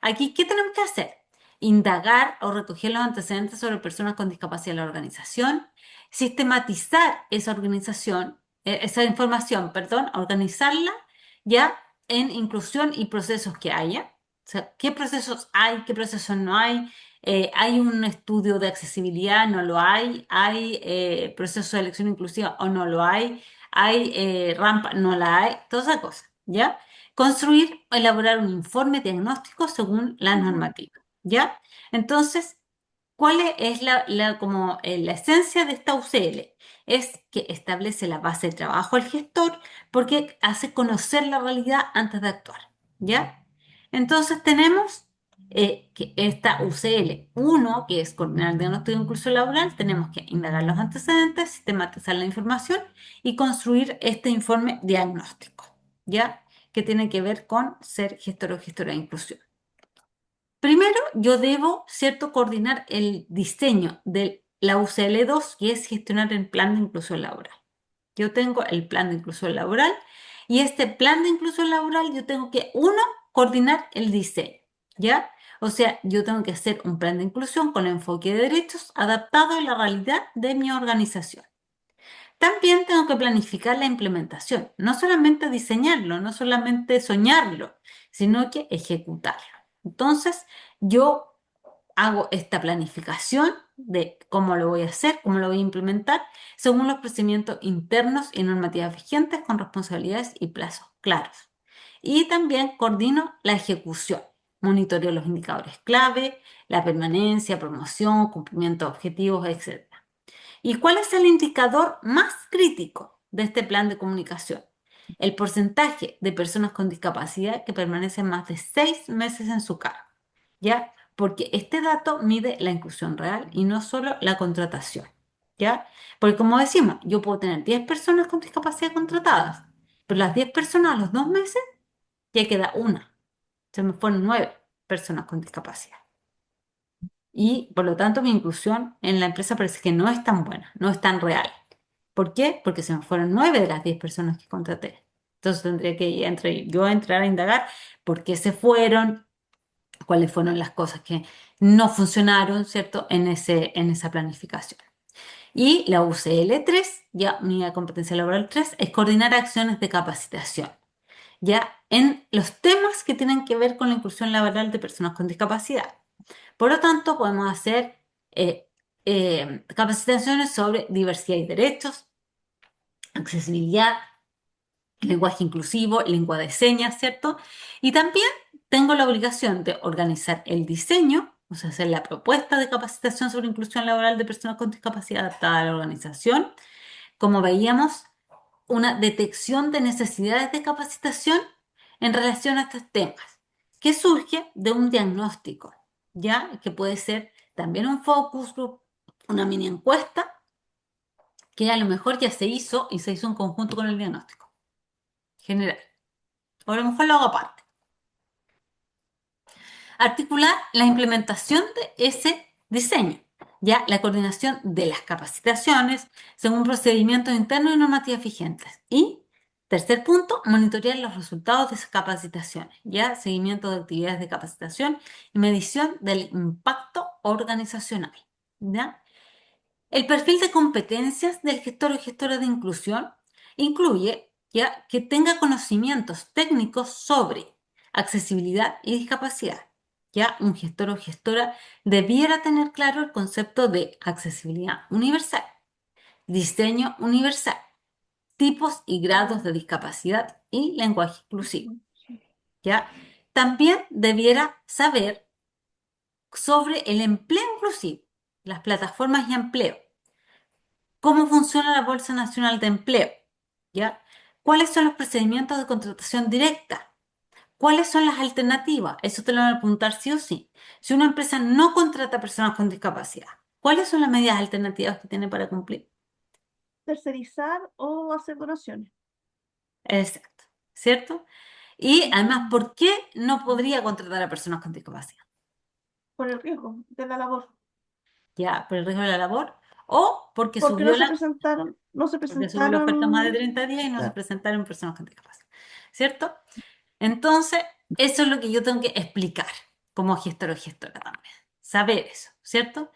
[SPEAKER 1] Aquí, ¿qué tenemos que hacer? Indagar o recoger los antecedentes sobre personas con discapacidad en la organización, sistematizar esa organización, esa información, perdón, organizarla ya en inclusión y procesos que haya. O sea, ¿qué procesos hay? ¿Qué procesos no hay? ¿Hay un estudio de accesibilidad? ¿No lo hay? ¿Hay proceso de elección inclusiva o no lo hay? ¿Hay rampa? ¿No la hay? Todas esas cosas, ¿ya? Construir o elaborar un informe diagnóstico según la normativa, ¿ya? Entonces, ¿cuál es la esencia de esta UCL? Es que establece la base de trabajo al gestor porque hace conocer la realidad antes de actuar, ¿ya? Entonces tenemos que esta UCL uno, que es coordinar el diagnóstico de inclusión laboral, tenemos que indagar los antecedentes, sistematizar la información y construir este informe diagnóstico, ¿ya? Que tiene que ver con ser gestor o gestora de inclusión. Primero, yo debo, ¿cierto?, coordinar el diseño de la UCL2, que es gestionar el plan de inclusión laboral. Yo tengo el plan de inclusión laboral y este plan de inclusión laboral yo tengo que, uno, coordinar el diseño, ¿ya? O sea, yo tengo que hacer un plan de inclusión con enfoque de derechos adaptado a la realidad de mi organización. También tengo que planificar la implementación, no solamente diseñarlo, no solamente soñarlo, sino que ejecutarlo. Entonces, yo hago esta planificación de cómo lo voy a hacer, cómo lo voy a implementar, según los procedimientos internos y normativas vigentes con responsabilidades y plazos claros. Y también coordino la ejecución, monitoreo los indicadores clave, la permanencia, promoción, cumplimiento de objetivos, etc. ¿Y cuál es el indicador más crítico de este plan de comunicación? El porcentaje de personas con discapacidad que permanecen más de 6 meses en su cargo, ¿ya? Porque este dato mide la inclusión real y no solo la contratación, ¿ya? Porque como decimos, yo puedo tener 10 personas con discapacidad contratadas, pero las 10 personas a los 2 meses ya queda una. Se me fueron 9 personas con discapacidad. Y por lo tanto mi inclusión en la empresa parece que no es tan buena, no es tan real. ¿Por qué? Porque se me fueron 9 de las 10 personas que contraté. Entonces tendría que yo entrar a indagar por qué se fueron, cuáles fueron las cosas que no funcionaron, ¿cierto? En esa planificación. Y la UCL3, ya Unidad de Competencia Laboral 3, es coordinar acciones de capacitación, ya en los temas que tienen que ver con la inclusión laboral de personas con discapacidad. Por lo tanto, podemos hacer eh, capacitaciones sobre diversidad y derechos, accesibilidad, lenguaje inclusivo, lengua de señas, ¿cierto? Y también tengo la obligación de organizar el diseño, o sea, hacer la propuesta de capacitación sobre inclusión laboral de personas con discapacidad adaptada a la organización. Como veíamos, una detección de necesidades de capacitación en relación a estos temas, que surge de un diagnóstico, ¿ya? Que puede ser también un focus group, una mini encuesta, que a lo mejor ya se hizo y se hizo en conjunto con el diagnóstico general. O a lo mejor lo hago aparte. Articular la implementación de ese diseño, ya la coordinación de las capacitaciones según procedimientos internos y normativas vigentes. Y tercer punto, monitorear los resultados de esas capacitaciones, ya seguimiento de actividades de capacitación y medición del impacto organizacional, ¿ya? El perfil de competencias del gestor o gestora de inclusión incluye ya que tenga conocimientos técnicos sobre accesibilidad y discapacidad. Ya un gestor o gestora debiera tener claro el concepto de accesibilidad universal, diseño universal, tipos y grados de discapacidad y lenguaje inclusivo. ¿Ya? También debiera saber sobre el empleo inclusivo, las plataformas y empleo, cómo funciona la Bolsa Nacional de Empleo, ¿ya? ¿Cuáles son los procedimientos de contratación directa? ¿Cuáles son las alternativas? Eso te lo van a preguntar sí o sí. Si una empresa no contrata personas con discapacidad, ¿cuáles son las medidas alternativas que tiene para cumplir?
[SPEAKER 2] Tercerizar o hacer donaciones.
[SPEAKER 1] Exacto, ¿cierto? Y además,
[SPEAKER 2] Ujú.
[SPEAKER 1] ¿por qué no podría contratar a personas con discapacidad?
[SPEAKER 2] Por el riesgo de la labor.
[SPEAKER 1] ¿Ya? ¿Por el riesgo de la labor? ¿O porque
[SPEAKER 2] Porque
[SPEAKER 1] subió porque subió la oferta más de 30 días y no se
[SPEAKER 2] Claro.
[SPEAKER 1] presentaron personas con discapacidad? ¿Cierto? Entonces, eso es lo que yo tengo que explicar como gestor o gestora también. Saber eso, ¿cierto?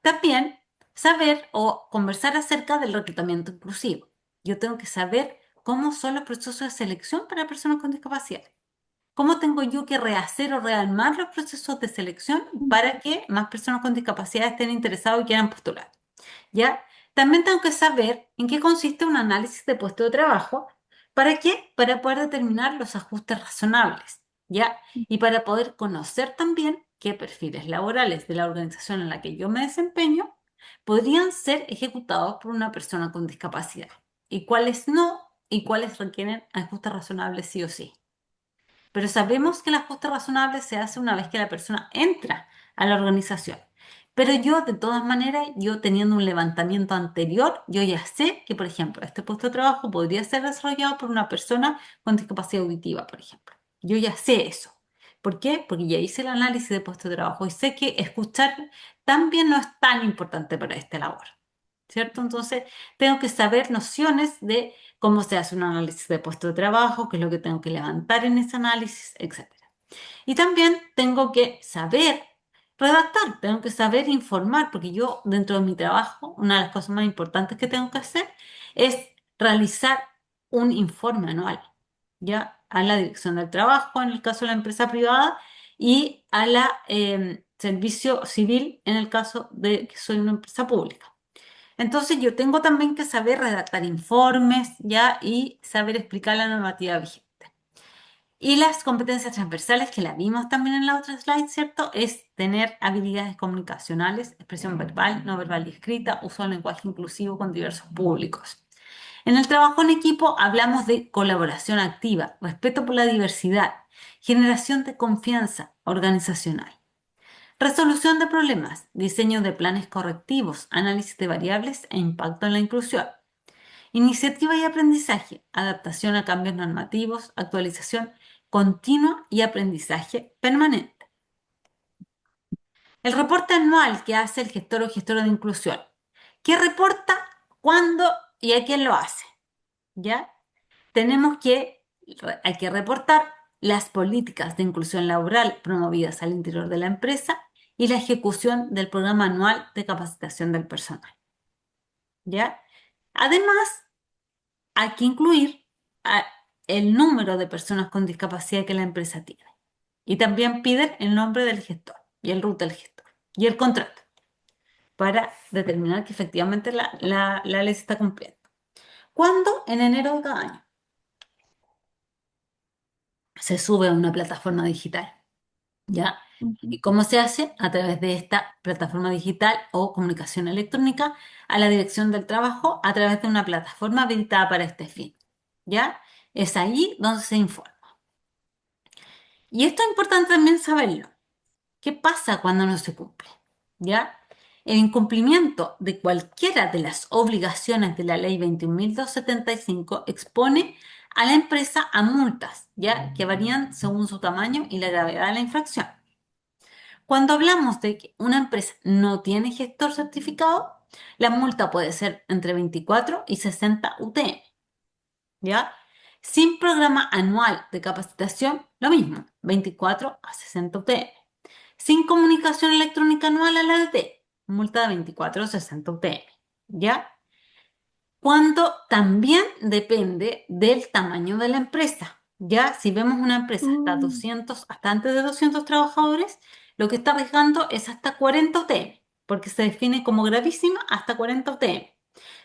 [SPEAKER 1] También saber o conversar acerca del reclutamiento inclusivo. Yo tengo que saber cómo son los procesos de selección para personas con discapacidad. ¿Cómo tengo yo que rehacer o rearmar los procesos de selección para que más personas con discapacidad estén interesadas y quieran postular? ¿Ya? También tengo que saber en qué consiste un análisis de puesto de trabajo. ¿Para qué? Para poder determinar los ajustes razonables, ¿ya? Y para poder conocer también qué perfiles laborales de la organización en la que yo me desempeño podrían ser ejecutados por una persona con discapacidad y cuáles no y cuáles requieren ajustes razonables sí o sí. Pero sabemos que el ajuste razonable se hace una vez que la persona entra a la organización. Pero yo, de todas maneras, yo teniendo un levantamiento anterior, yo ya sé que, por ejemplo, este puesto de trabajo podría ser desarrollado por una persona con discapacidad auditiva, por ejemplo. Yo ya sé eso. ¿Por qué? Porque ya hice el análisis de puesto de trabajo y sé que escuchar también no es tan importante para esta labor. ¿Cierto? Entonces, tengo que saber nociones de cómo se hace un análisis de puesto de trabajo, qué es lo que tengo que levantar en ese análisis, etcétera. Y también tengo que saber redactar, tengo que saber informar, porque yo dentro de mi trabajo, una de las cosas más importantes que tengo que hacer es realizar un informe anual, ya a la dirección del trabajo, en el caso de la empresa privada, y a la servicio civil, en el caso de que soy una empresa pública. Entonces yo tengo también que saber redactar informes ya y saber explicar la normativa vigente. Y las competencias transversales que la vimos también en la otra slide, ¿cierto? Es tener habilidades comunicacionales, expresión verbal, no verbal y escrita, uso del lenguaje inclusivo con diversos públicos. En el trabajo en equipo hablamos de colaboración activa, respeto por la diversidad, generación de confianza organizacional. Resolución de problemas, diseño de planes correctivos, análisis de variables e impacto en la inclusión. Iniciativa y aprendizaje, adaptación a cambios normativos, actualización continua y aprendizaje permanente. El reporte anual que hace el gestor o gestora de inclusión. ¿Qué reporta? ¿Cuándo y a quién lo hace? ¿Ya? Hay que reportar las políticas de inclusión laboral promovidas al interior de la empresa y la ejecución del programa anual de capacitación del personal. ¿Ya? Además, hay que incluir el número de personas con discapacidad que la empresa tiene. Y también piden el nombre del gestor y el RUT del gestor y el contrato para determinar que efectivamente la ley se está cumpliendo. ¿Cuándo? En enero de cada año. Se sube a una plataforma digital. ¿Ya?
[SPEAKER 2] Ujú.
[SPEAKER 1] ¿Y cómo se hace? A través de esta plataforma digital o comunicación electrónica a la dirección del trabajo a través de una plataforma habilitada para este fin. ¿Ya? Es allí donde se informa. Y esto es importante también saberlo. ¿Qué pasa cuando no se cumple? ¿Ya? El incumplimiento de cualquiera de las obligaciones de la ley 21.275 expone a la empresa a multas, ¿ya? Que varían según su tamaño y la gravedad de la infracción. Cuando hablamos de que una empresa no tiene gestor certificado, la multa puede ser entre 24 y 60 UTM, ¿ya? Sin programa anual de capacitación, lo mismo, 24 a 60 UTM. Sin comunicación electrónica anual a la ADT, multa de 24 a 60 UTM. ¿ya? Cuando también depende del tamaño de la empresa, ¿ya? Si vemos una empresa hasta antes de 200 trabajadores, lo que está arriesgando es hasta 40 UTM, porque se define como gravísima hasta 40 UTM.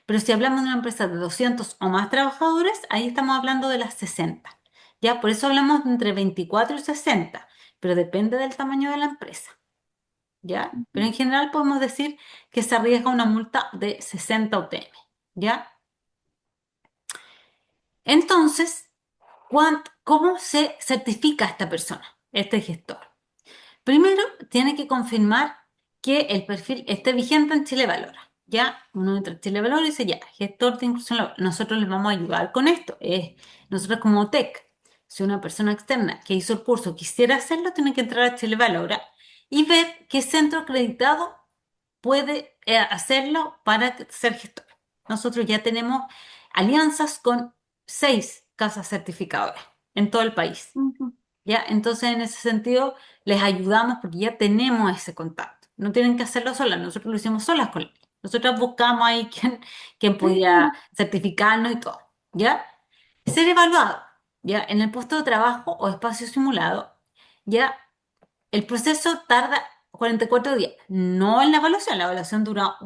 [SPEAKER 1] Pero si hablamos de una empresa de 200 o más trabajadores, ahí estamos hablando de las 60. ¿Ya? Por eso hablamos de entre 24 y 60, pero depende del tamaño de la empresa. ¿Ya? Pero en general podemos decir que se arriesga una multa de 60 UTM. ¿Ya? Entonces, ¿cómo se certifica a esta persona, este gestor? Primero, tiene que confirmar que el perfil esté vigente en Chile Valora. Ya, uno entra en Chile Valora y dice, ya, gestor de inclusión laboral. Nosotros les vamos a ayudar con esto. Nosotros como TEC, si una persona externa que hizo el curso quisiera hacerlo, tiene que entrar a Chile Valora y ver qué centro acreditado puede hacerlo para ser gestor. Nosotros ya tenemos alianzas con 6 casas certificadoras en todo el país. ¿Ya? Entonces, en ese sentido, les ayudamos porque ya tenemos ese contacto. No tienen que hacerlo solas, nosotros lo hicimos solas con ellos. Nosotros buscamos ahí quien pudiera certificarnos y todo. ¿Ya? Ser evaluado, ¿ya? En el puesto de trabajo o espacio simulado, ¿ya? El proceso tarda 44 días, no en la evaluación dura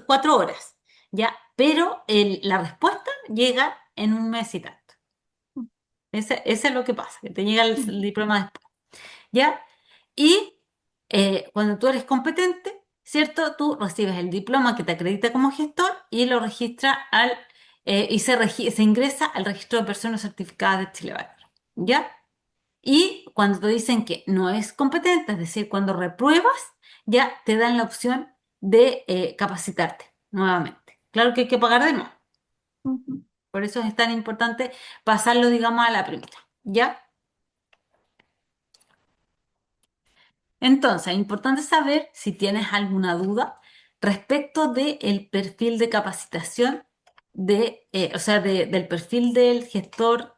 [SPEAKER 1] 4 horas, ¿ya? Pero la respuesta llega en un mes y tanto. Ese es lo que pasa, que te llega el diploma después, ¿ya? Y cuando tú eres competente, ¿cierto? Tú recibes el diploma que te acredita como gestor y lo registra y se ingresa al registro de personas certificadas de Chile Valor, ¿ya? Y cuando te dicen que no es competente, es decir, cuando repruebas, ya te dan la opción de capacitarte nuevamente. Claro que hay que pagar de nuevo. Por eso es tan importante pasarlo, digamos, a la primera. ¿Ya? Entonces, es importante saber si tienes alguna duda respecto del perfil de capacitación, del perfil del gestor,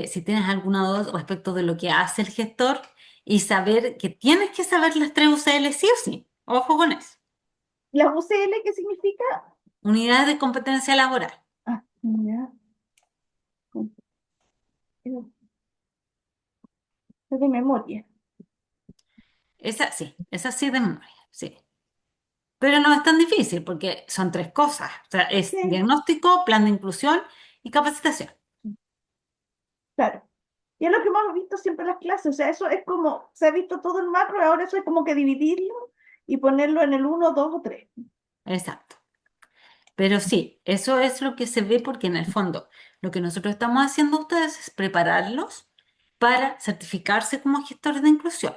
[SPEAKER 1] si tienes alguna duda respecto de lo que hace el gestor y saber que tienes que saber las 3 UCL sí o sí. Ojo con eso.
[SPEAKER 2] ¿La UCL qué significa?
[SPEAKER 1] Unidades de competencia laboral.
[SPEAKER 2] Ah, ya. Es de memoria.
[SPEAKER 1] Esa sí de memoria, sí. Pero no es tan difícil porque son 3 cosas. O sea, es
[SPEAKER 2] Sí,
[SPEAKER 1] diagnóstico, plan de inclusión y capacitación.
[SPEAKER 2] claro. Y es lo que hemos visto siempre en las clases. O sea, eso es como, se ha visto todo en macro, y ahora eso es como que dividirlo y ponerlo en el 1, 2 o 3.
[SPEAKER 1] Exacto. Pero sí, eso es lo que se ve porque en el fondo lo que nosotros estamos haciendo a ustedes es prepararlos para certificarse como gestores de inclusión.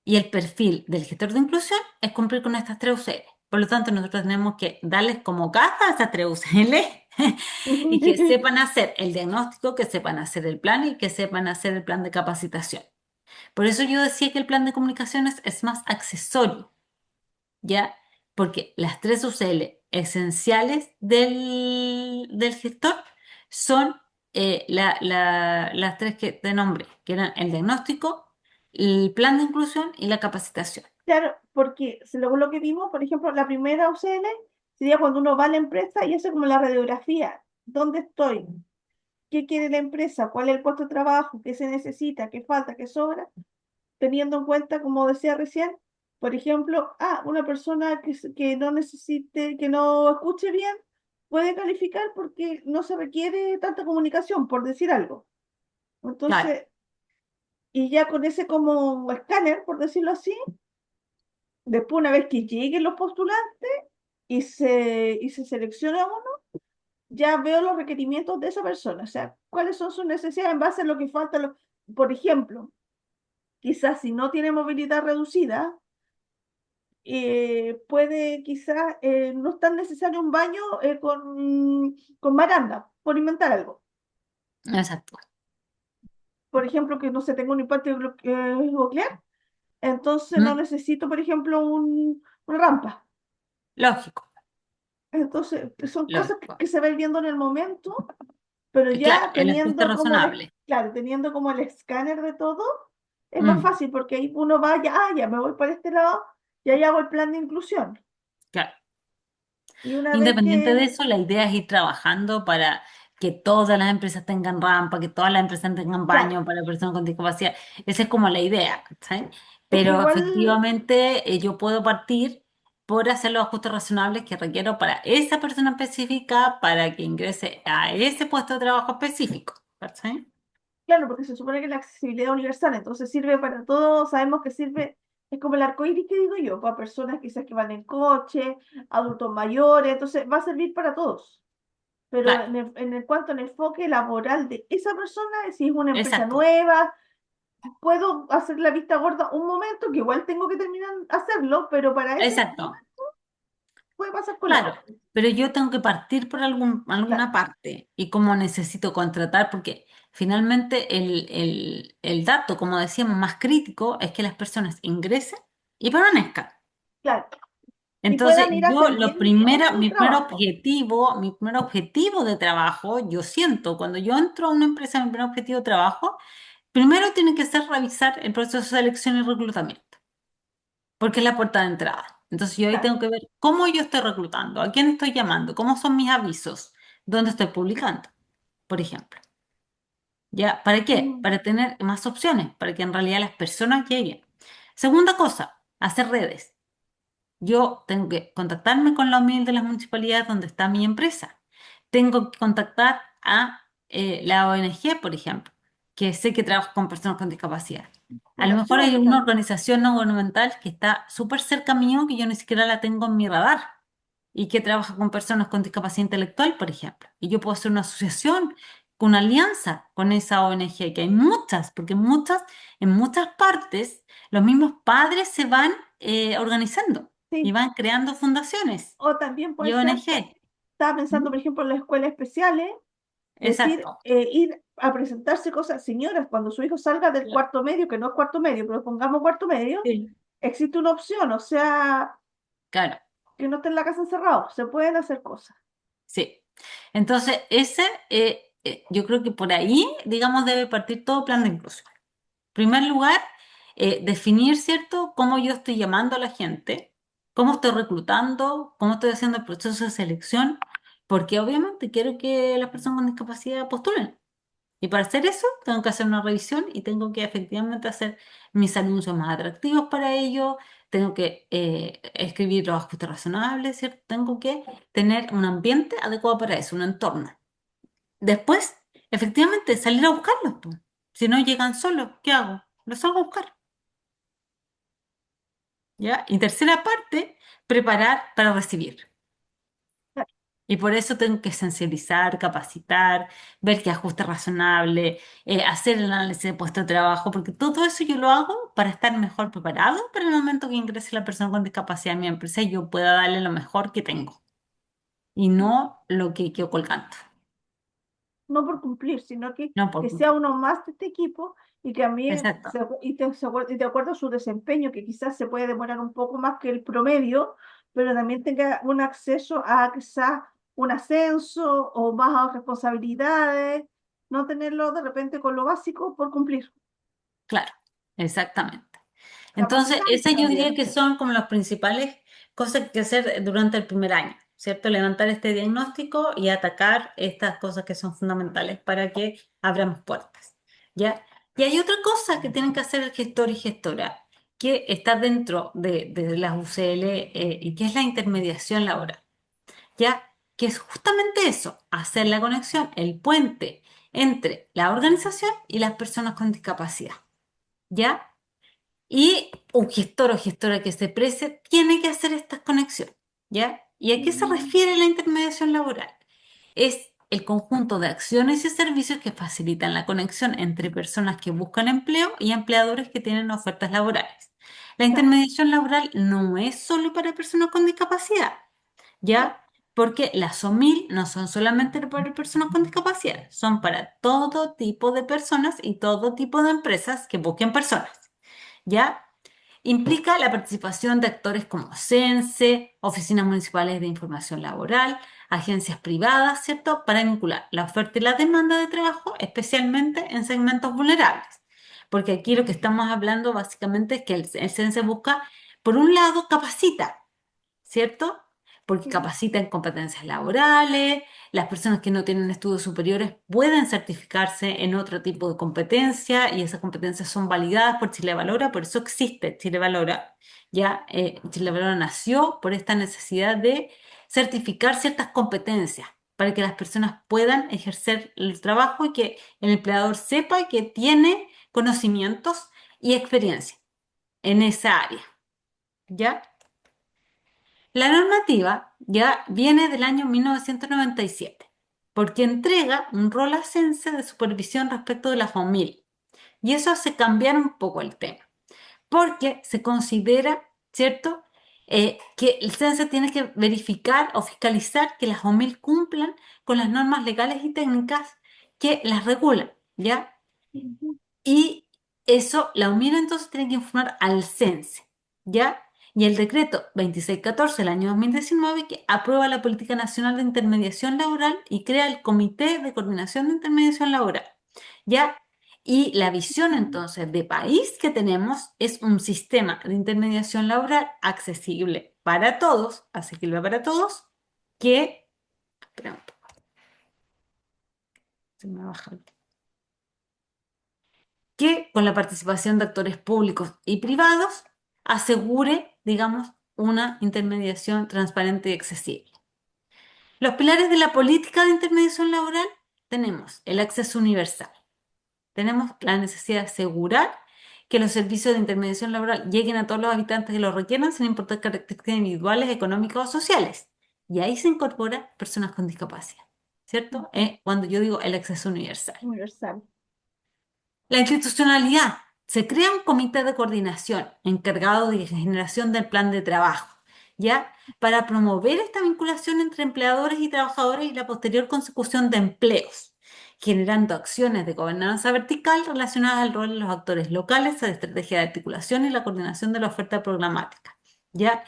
[SPEAKER 1] Y el perfil del gestor de inclusión es cumplir con estas 3 UCL. Por lo tanto, nosotros tenemos que darles como casa a estas 3 UCL y que sepan hacer el diagnóstico, que sepan hacer el plan y que sepan hacer el plan de capacitación. Por eso yo decía que el plan de comunicaciones es más accesorio, ¿ya? Porque las 3 UCL esenciales del gestor son las 3 que te nombré, que eran el diagnóstico, el plan de inclusión y la capacitación.
[SPEAKER 2] Claro, porque luego lo que vimos, por ejemplo, la primera UCL sería cuando uno va a la empresa y hace como la radiografía. ¿Dónde estoy? ¿Qué quiere la empresa? ¿Cuál es el puesto de trabajo? ¿Qué se necesita? ¿Qué falta? ¿Qué sobra? Teniendo en cuenta, como decía recién, por ejemplo, una persona que no necesite, que no escuche bien, puede calificar porque no se requiere tanta comunicación, por decir algo.
[SPEAKER 1] Claro,
[SPEAKER 2] Entonces, y ya con ese como escáner, por decirlo así, después una vez que lleguen los postulantes y se selecciona uno, ya veo los requerimientos de esa persona, o sea, cuáles son sus necesidades en base a lo que falta. Por ejemplo, quizás si no tiene movilidad reducida, puede quizás no es tan necesario un baño con baranda, por inventar algo.
[SPEAKER 1] exacto.
[SPEAKER 2] Por ejemplo, que no se tenga un impacto nuclear, entonces no
[SPEAKER 1] Mm,
[SPEAKER 2] necesito, por ejemplo, una rampa.
[SPEAKER 1] lógico,
[SPEAKER 2] Entonces, son cosas que,
[SPEAKER 1] lógico.
[SPEAKER 2] que se ven viendo en el momento, pero
[SPEAKER 1] Claro,
[SPEAKER 2] ya
[SPEAKER 1] el ajuste
[SPEAKER 2] teniendo como
[SPEAKER 1] razonable.
[SPEAKER 2] claro, teniendo como el escáner de todo, es más
[SPEAKER 1] Mm,
[SPEAKER 2] fácil porque ahí uno va, ya me voy por este lado y ahí hago el plan de inclusión.
[SPEAKER 1] claro.
[SPEAKER 2] Y una vez
[SPEAKER 1] Independiente de
[SPEAKER 2] que,
[SPEAKER 1] eso, la idea es ir trabajando para que todas las empresas tengan rampa, que todas las empresas tengan
[SPEAKER 2] claro,
[SPEAKER 1] baño para personas con discapacidad. Esa es como la idea, ¿cachai?
[SPEAKER 2] es que
[SPEAKER 1] Pero
[SPEAKER 2] igual,
[SPEAKER 1] efectivamente yo puedo partir por hacer los ajustes razonables que requiero para esa persona específica para que ingrese a ese puesto de trabajo específico, ¿cachai?
[SPEAKER 2] claro, porque se supone que la accesibilidad universal, entonces sirve para todos, sabemos que sirve, es como el arco iris que digo yo, para personas quizás que van en coche, adultos mayores, entonces va a servir para todos. Pero
[SPEAKER 1] Claro,
[SPEAKER 2] en el cuanto al enfoque laboral de esa persona, si es una empresa
[SPEAKER 1] exacto,
[SPEAKER 2] nueva, puedo hacer la vista gorda un momento, que igual tengo que terminar hacerlo, pero para ese
[SPEAKER 1] exacto.
[SPEAKER 2] momento puede pasar
[SPEAKER 1] Claro,
[SPEAKER 2] colado.
[SPEAKER 1] pero yo tengo que partir por
[SPEAKER 2] Claro,
[SPEAKER 1] alguna parte y como necesito contratar, porque finalmente el dato, como decíamos, más crítico es que las personas ingresen y permanezcan.
[SPEAKER 2] claro. Y
[SPEAKER 1] Entonces,
[SPEAKER 2] puedan ir a
[SPEAKER 1] yo
[SPEAKER 2] hacer bien el trabajo.
[SPEAKER 1] mi primer objetivo de trabajo, yo siento, cuando yo entro a una empresa, mi primer objetivo de trabajo, primero tiene que ser revisar el proceso de selección y reclutamiento porque es la puerta de entrada. Entonces yo ahí
[SPEAKER 2] Claro.
[SPEAKER 1] tengo que ver cómo yo estoy reclutando, a quién estoy llamando, cómo son mis avisos, dónde estoy publicando, por ejemplo. ¿Ya? ¿Para qué?
[SPEAKER 2] Mm,
[SPEAKER 1] Para tener más opciones, para que en realidad las personas lleguen. Segunda cosa, hacer redes. Yo tengo que contactarme con la OMIL de las municipalidades donde está mi empresa. Tengo que contactar a la ONG, por ejemplo, que sé que trabaja con personas con discapacidad. A lo mejor hay
[SPEAKER 2] fundaciones
[SPEAKER 1] una
[SPEAKER 2] también.
[SPEAKER 1] organización no gubernamental que está súper cerca mío que yo ni siquiera la tengo en mi radar y que trabaja con personas con discapacidad intelectual, por ejemplo. Y yo puedo hacer una asociación, una alianza con esa ONG, que hay muchas, porque en muchas partes los mismos padres se van organizando y
[SPEAKER 2] Sí.
[SPEAKER 1] van creando fundaciones
[SPEAKER 2] O también puede
[SPEAKER 1] y
[SPEAKER 2] ser,
[SPEAKER 1] ONG.
[SPEAKER 2] estaba pensando, por ejemplo, en las escuelas especiales, decir,
[SPEAKER 1] Exacto.
[SPEAKER 2] ir a presentarse cosas, señoras, cuando su hijo salga del
[SPEAKER 1] Claro.
[SPEAKER 2] cuarto medio, que no es cuarto medio, pero pongamos cuarto medio,
[SPEAKER 1] Sí.
[SPEAKER 2] existe una opción, o sea,
[SPEAKER 1] Claro,
[SPEAKER 2] que no esté en la casa encerrado, se pueden hacer cosas.
[SPEAKER 1] sí. Entonces, yo creo que por ahí, digamos, debe partir todo plan de inclusión. Primer lugar, definir, ¿cierto?, cómo yo estoy llamando a la gente, cómo estoy reclutando, cómo estoy haciendo el proceso de selección, porque obviamente quiero que las personas con discapacidad postulen. Y para hacer eso, tengo que hacer una revisión y tengo que efectivamente hacer mis anuncios más atractivos para ello, tengo que escribir los ajustes razonables, ¿cierto? Tengo que tener un ambiente adecuado para eso, un entorno. Después, efectivamente, salir a buscarlos, po. Si no llegan solos, ¿qué hago? Los salgo a buscar, ¿ya? Y tercera parte, preparar para recibir. Y por eso tengo que sensibilizar, capacitar, ver qué ajuste razonable, hacer el análisis de puesto de trabajo, porque todo eso yo lo hago para estar mejor preparado para el momento que ingrese la persona con discapacidad en mi empresa y yo pueda darle lo mejor que tengo y no lo que quedo colgando,
[SPEAKER 2] No por cumplir, sino
[SPEAKER 1] no por
[SPEAKER 2] que sea
[SPEAKER 1] cumplir.
[SPEAKER 2] uno más de este equipo y que a mí,
[SPEAKER 1] Exacto,
[SPEAKER 2] y de acuerdo a su desempeño, que quizás se puede demorar un poco más que el promedio, pero también tenga un acceso a quizás un ascenso o más responsabilidades, no tenerlo de repente con lo básico por cumplir.
[SPEAKER 1] claro, exactamente. Entonces,
[SPEAKER 2] Capacitarse
[SPEAKER 1] esas yo diría
[SPEAKER 2] también.
[SPEAKER 1] que son como las principales cosas que hay que hacer durante el primer año, ¿cierto? Levantar este diagnóstico y atacar estas cosas que son fundamentales para que abramos puertas, ¿ya? Y hay otra cosa que tienen que hacer el gestor y gestora, que está dentro de las UCL, y que es la intermediación laboral, ¿ya? Que es justamente eso, hacer la conexión, el puente entre la organización y las personas con discapacidad, ¿ya? Y un gestor o gestora que se precie tiene que hacer estas conexiones, ¿ya? ¿Y a qué se refiere la intermediación laboral? Es el conjunto de acciones y servicios que facilitan la conexión entre personas que buscan empleo y empleadores que tienen ofertas laborales. La
[SPEAKER 2] Claro,
[SPEAKER 1] intermediación laboral no es solo para personas con discapacidad,
[SPEAKER 2] claro.
[SPEAKER 1] ¿ya? Porque las OMIL no son solamente para personas con discapacidad, son para todo tipo de personas y todo tipo de empresas que busquen personas. ¿Ya? Implica la participación de actores como CENSE, oficinas municipales de información laboral, agencias privadas, ¿cierto? Para vincular la oferta y la demanda de trabajo, especialmente en segmentos vulnerables. Porque aquí lo que estamos hablando básicamente es que el CENSE busca, por un lado, capacita, ¿cierto? porque capacita en competencias laborales, las personas que no tienen estudios superiores pueden certificarse en otro tipo de competencia y esas competencias son validadas por Chile Valora, por eso existe Chile Valora. Ya Chile Valora nació por esta necesidad de certificar ciertas competencias para que las personas puedan ejercer el trabajo y que el empleador sepa que tiene conocimientos y experiencia en esa área. ¿Ya? La normativa ya viene del año 1997, porque entrega un rol a CENSE de supervisión respecto de la familia. Y eso hace cambiar un poco el tema, porque se considera, ¿cierto?, que el CENSE tiene que verificar o fiscalizar que las OMIL cumplan con las normas legales y técnicas que las regulan, ¿ya? Y eso, la OMIL entonces tiene que informar al CENSE, ¿ya? Y el decreto 2614 del año 2019 que aprueba la Política Nacional de Intermediación Laboral y crea el Comité de Coordinación de Intermediación Laboral, ¿ya? Y la visión entonces de país que tenemos es un sistema de intermediación laboral accesible para todos, asequible para todos, que, espera un poco, se me baja que con la participación de actores públicos y privados asegure, digamos, una intermediación transparente y accesible. Los pilares de la política de intermediación laboral tenemos el acceso universal. Tenemos la necesidad de asegurar que los servicios de intermediación laboral lleguen a todos los habitantes que lo requieran sin importar características individuales, económicas o sociales. Y ahí se incorporan personas con discapacidad, ¿cierto? Cuando yo digo el acceso universal.
[SPEAKER 2] Universal.
[SPEAKER 1] La institucionalidad. Se crea un comité de coordinación encargado de generación del plan de trabajo, ¿ya? Para promover esta vinculación entre empleadores y trabajadores y la posterior consecución de empleos, generando acciones de gobernanza vertical relacionadas al rol de los actores locales, a la estrategia de articulación y la coordinación de la oferta programática, ¿ya?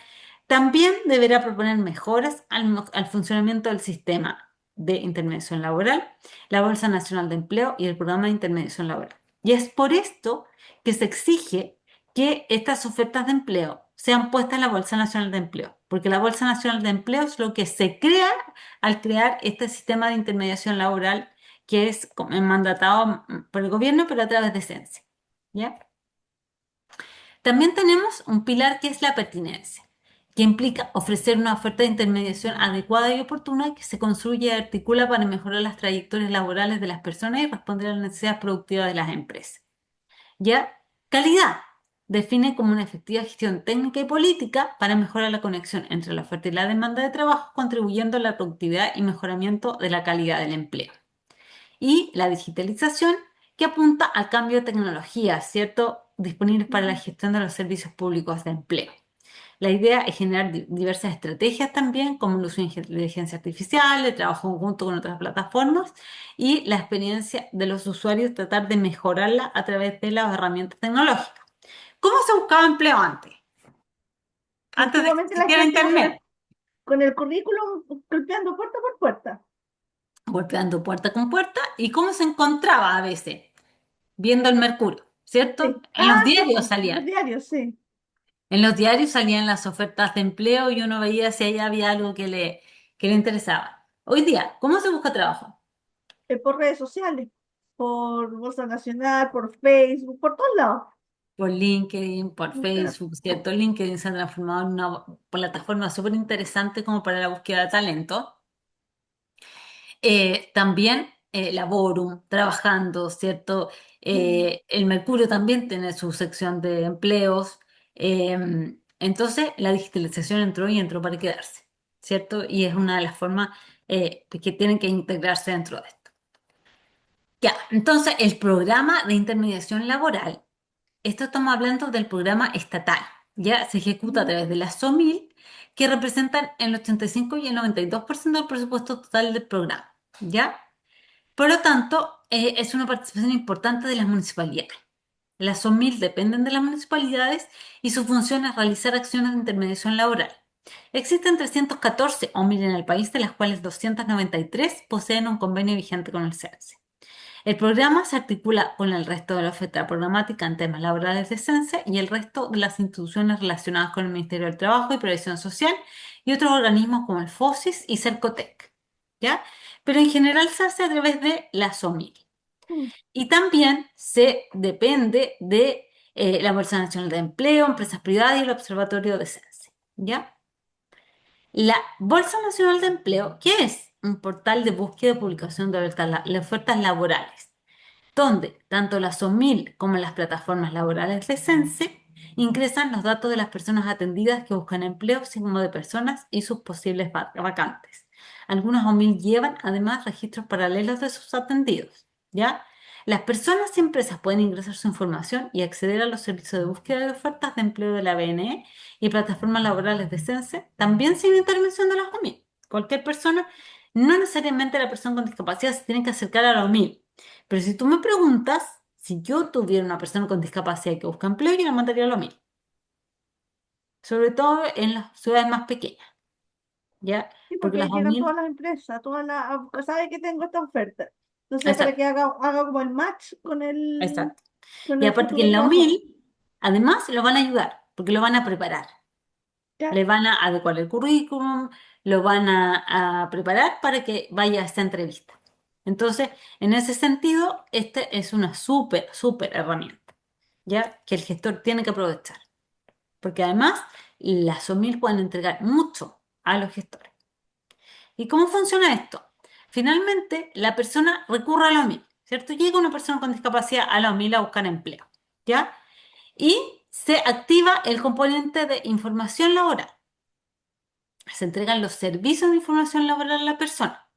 [SPEAKER 1] También deberá proponer mejoras al funcionamiento del sistema de intermediación laboral, la Bolsa Nacional de Empleo y el programa de intermediación laboral. Y es por esto que se exige que estas ofertas de empleo sean puestas en la Bolsa Nacional de Empleo, porque la Bolsa Nacional de Empleo es lo que se crea al crear este sistema de intermediación laboral que es mandatado por el gobierno, pero a través de CENSE, ¿ya? También tenemos un pilar que es la pertinencia, que implica ofrecer una oferta de intermediación adecuada y oportuna que se construye y articula para mejorar las trayectorias laborales de las personas y responder a las necesidades productivas de las empresas. ¿Ya? Calidad. Define como una efectiva gestión técnica y política para mejorar la conexión entre la oferta y la demanda de trabajo, contribuyendo a la productividad y mejoramiento de la calidad del empleo. Y la digitalización, que apunta al cambio de tecnología, ¿cierto?, disponibles para la gestión de los servicios públicos de empleo. La idea es generar diversas estrategias también, como el uso de inteligencia artificial, el trabajo conjunto con otras plataformas y la experiencia de los usuarios, tratar de mejorarla a través de las herramientas tecnológicas. ¿Cómo se buscaba empleo antes? Antes de que
[SPEAKER 2] Antiguamente la
[SPEAKER 1] existiera
[SPEAKER 2] gente
[SPEAKER 1] Internet.
[SPEAKER 2] con el currículum golpeando puerta por puerta.
[SPEAKER 1] Golpeando puerta con puerta. ¿Y cómo se encontraba a veces? Viendo el Mercurio, ¿cierto?
[SPEAKER 2] Sí.
[SPEAKER 1] En los
[SPEAKER 2] Sí,
[SPEAKER 1] diarios
[SPEAKER 2] pues, los
[SPEAKER 1] salían.
[SPEAKER 2] diarios, sí.
[SPEAKER 1] En los diarios salían las ofertas de empleo y uno veía si ahí había algo que le interesaba. Hoy día, ¿cómo se busca trabajo?
[SPEAKER 2] Por redes sociales, por Bolsa Nacional, por Facebook, por todos lados.
[SPEAKER 1] Por LinkedIn, por Facebook, ¿cierto? LinkedIn se ha transformado en una plataforma súper interesante como para la búsqueda de talento. También Laborum, trabajando, ¿cierto? El Mercurio también tiene su sección de empleos. Entonces, la digitalización entró para quedarse, ¿cierto? Y es una de las formas que tienen que integrarse dentro de esto. Ya, entonces, el programa de intermediación laboral, esto estamos hablando del programa estatal, ya se ejecuta a través de las SOMIL, que representan el 85 y el 92% del presupuesto total del programa, ¿ya? Por lo tanto, es una participación importante de las municipalidades. Las SOMIL dependen de las municipalidades y su función es realizar acciones de intermediación laboral. Existen 314 OMIL en el país, de las cuales 293 poseen un convenio vigente con el CENSE. El programa se articula con el resto de la oferta programática en temas laborales de CENSE y el resto de las instituciones relacionadas con el Ministerio del Trabajo y Previsión Social y otros organismos como el FOSIS y Cercotec, ¿ya? Pero en general se hace a través de la SOMIL.
[SPEAKER 2] Mm.
[SPEAKER 1] Y también se depende de la Bolsa Nacional de Empleo, empresas privadas y el Observatorio de Censo, ¿ya? La Bolsa Nacional de Empleo, ¿qué es? Un portal de búsqueda y publicación de ofertas laborales, donde tanto la SOMIL como las plataformas laborales de Cense ingresan los datos de las personas atendidas que buscan empleo, así como de personas y sus posibles vacantes. Algunas OMIL llevan además registros paralelos de sus atendidos, ¿ya? Las personas y empresas pueden ingresar su información y acceder a los servicios de búsqueda de ofertas de empleo de la BNE y plataformas laborales de Cense, también sin intervención de las OMIL. Cualquier persona, no necesariamente la persona con discapacidad, se tiene que acercar a la OMIL. Pero si tú me preguntas, si yo tuviera una persona con discapacidad que busca empleo, yo la mandaría a lo mismo. Sobre todo en las ciudades más pequeñas, ¿ya?
[SPEAKER 2] Sí,
[SPEAKER 1] Porque
[SPEAKER 2] porque
[SPEAKER 1] las
[SPEAKER 2] llegan todas
[SPEAKER 1] OMIL,
[SPEAKER 2] las empresas, sabe que tengo esta oferta. Entonces, para
[SPEAKER 1] exacto,
[SPEAKER 2] que haga como el match
[SPEAKER 1] exacto.
[SPEAKER 2] con
[SPEAKER 1] Y
[SPEAKER 2] el
[SPEAKER 1] aparte que
[SPEAKER 2] futuro
[SPEAKER 1] en la
[SPEAKER 2] trabajador.
[SPEAKER 1] OMIL, además, lo van a ayudar, porque lo van a preparar.
[SPEAKER 2] Ya,
[SPEAKER 1] Le van a adecuar el currículum, lo van a preparar para que vaya a esta entrevista. Entonces, en ese sentido, este es una súper, súper herramienta, ¿ya? Que el gestor tiene que aprovechar. Porque además las OMIL pueden entregar mucho a los gestores. ¿Y cómo funciona esto? Finalmente, la persona recurre a la OMIL, ¿cierto? Llega una persona con discapacidad a la OMIL a buscar empleo, ¿ya? Y se activa el componente de información laboral. Se entregan los servicios de información laboral a la persona.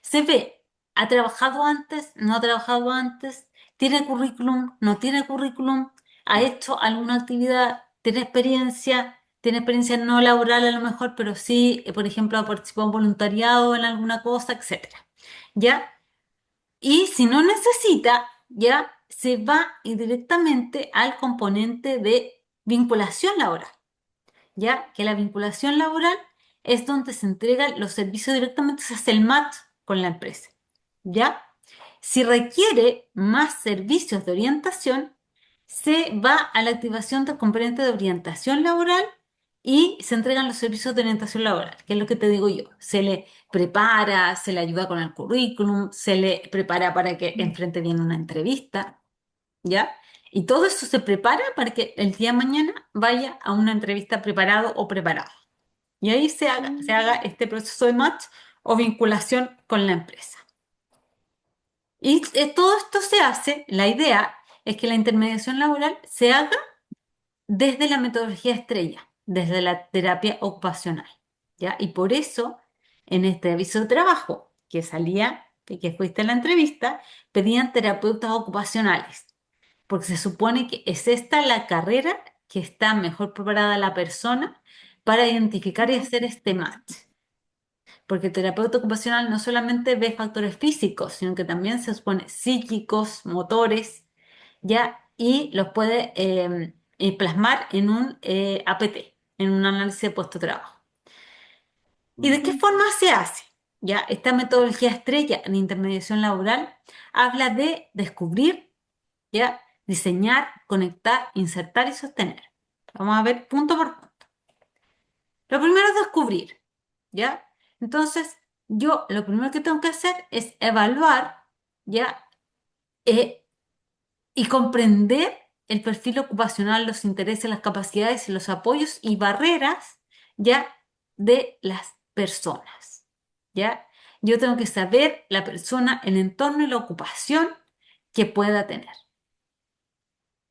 [SPEAKER 1] Se ve, ¿ha trabajado antes? ¿No ha trabajado antes? ¿Tiene currículum? ¿No tiene currículum? ¿Ha hecho alguna actividad? ¿Tiene experiencia? ¿Tiene experiencia no laboral a lo mejor, pero sí, por ejemplo, ha participado en voluntariado en alguna cosa, etcétera? ¿Ya? Y si no necesita, ya se va directamente al componente de vinculación laboral, ya que la vinculación laboral es donde se entregan los servicios directamente, se hace el match con la empresa, ¿ya? Si requiere más servicios de orientación, se va a la activación del componente de orientación laboral y se entregan los servicios de orientación laboral, que es lo que te digo yo. Se le prepara, se le ayuda con el currículum, se le prepara para que enfrente bien una entrevista, ¿ya? Y todo eso se prepara para que el día de mañana vaya a una entrevista preparado o preparado. Y ahí se haga este proceso de match o vinculación con la empresa. Y todo esto se hace, la idea es que la intermediación laboral se haga desde la metodología estrella, desde la terapia ocupacional, ¿ya? Y por eso, en este aviso de trabajo que salía, que fuiste a la entrevista, pedían terapeutas ocupacionales porque se supone que es esta la carrera que está mejor preparada la persona para identificar y hacer este match. Porque el terapeuta ocupacional no solamente ve factores físicos, sino que también se supone psíquicos, motores, ¿ya? Y los puede plasmar en un APT, en un análisis de puesto de trabajo. ¿Y de qué forma se hace? Ya, esta metodología estrella en intermediación laboral habla de descubrir, ¿ya? Diseñar, conectar, insertar y sostener. Vamos a ver punto por punto. Lo primero es descubrir, ¿ya? Entonces, yo lo primero que tengo que hacer es evaluar, ¿ya? Eh, y comprender el perfil ocupacional, los intereses, las capacidades y los apoyos y barreras, ¿ya? De las personas, ¿ya? Yo tengo que saber la persona, el entorno y la ocupación que pueda tener,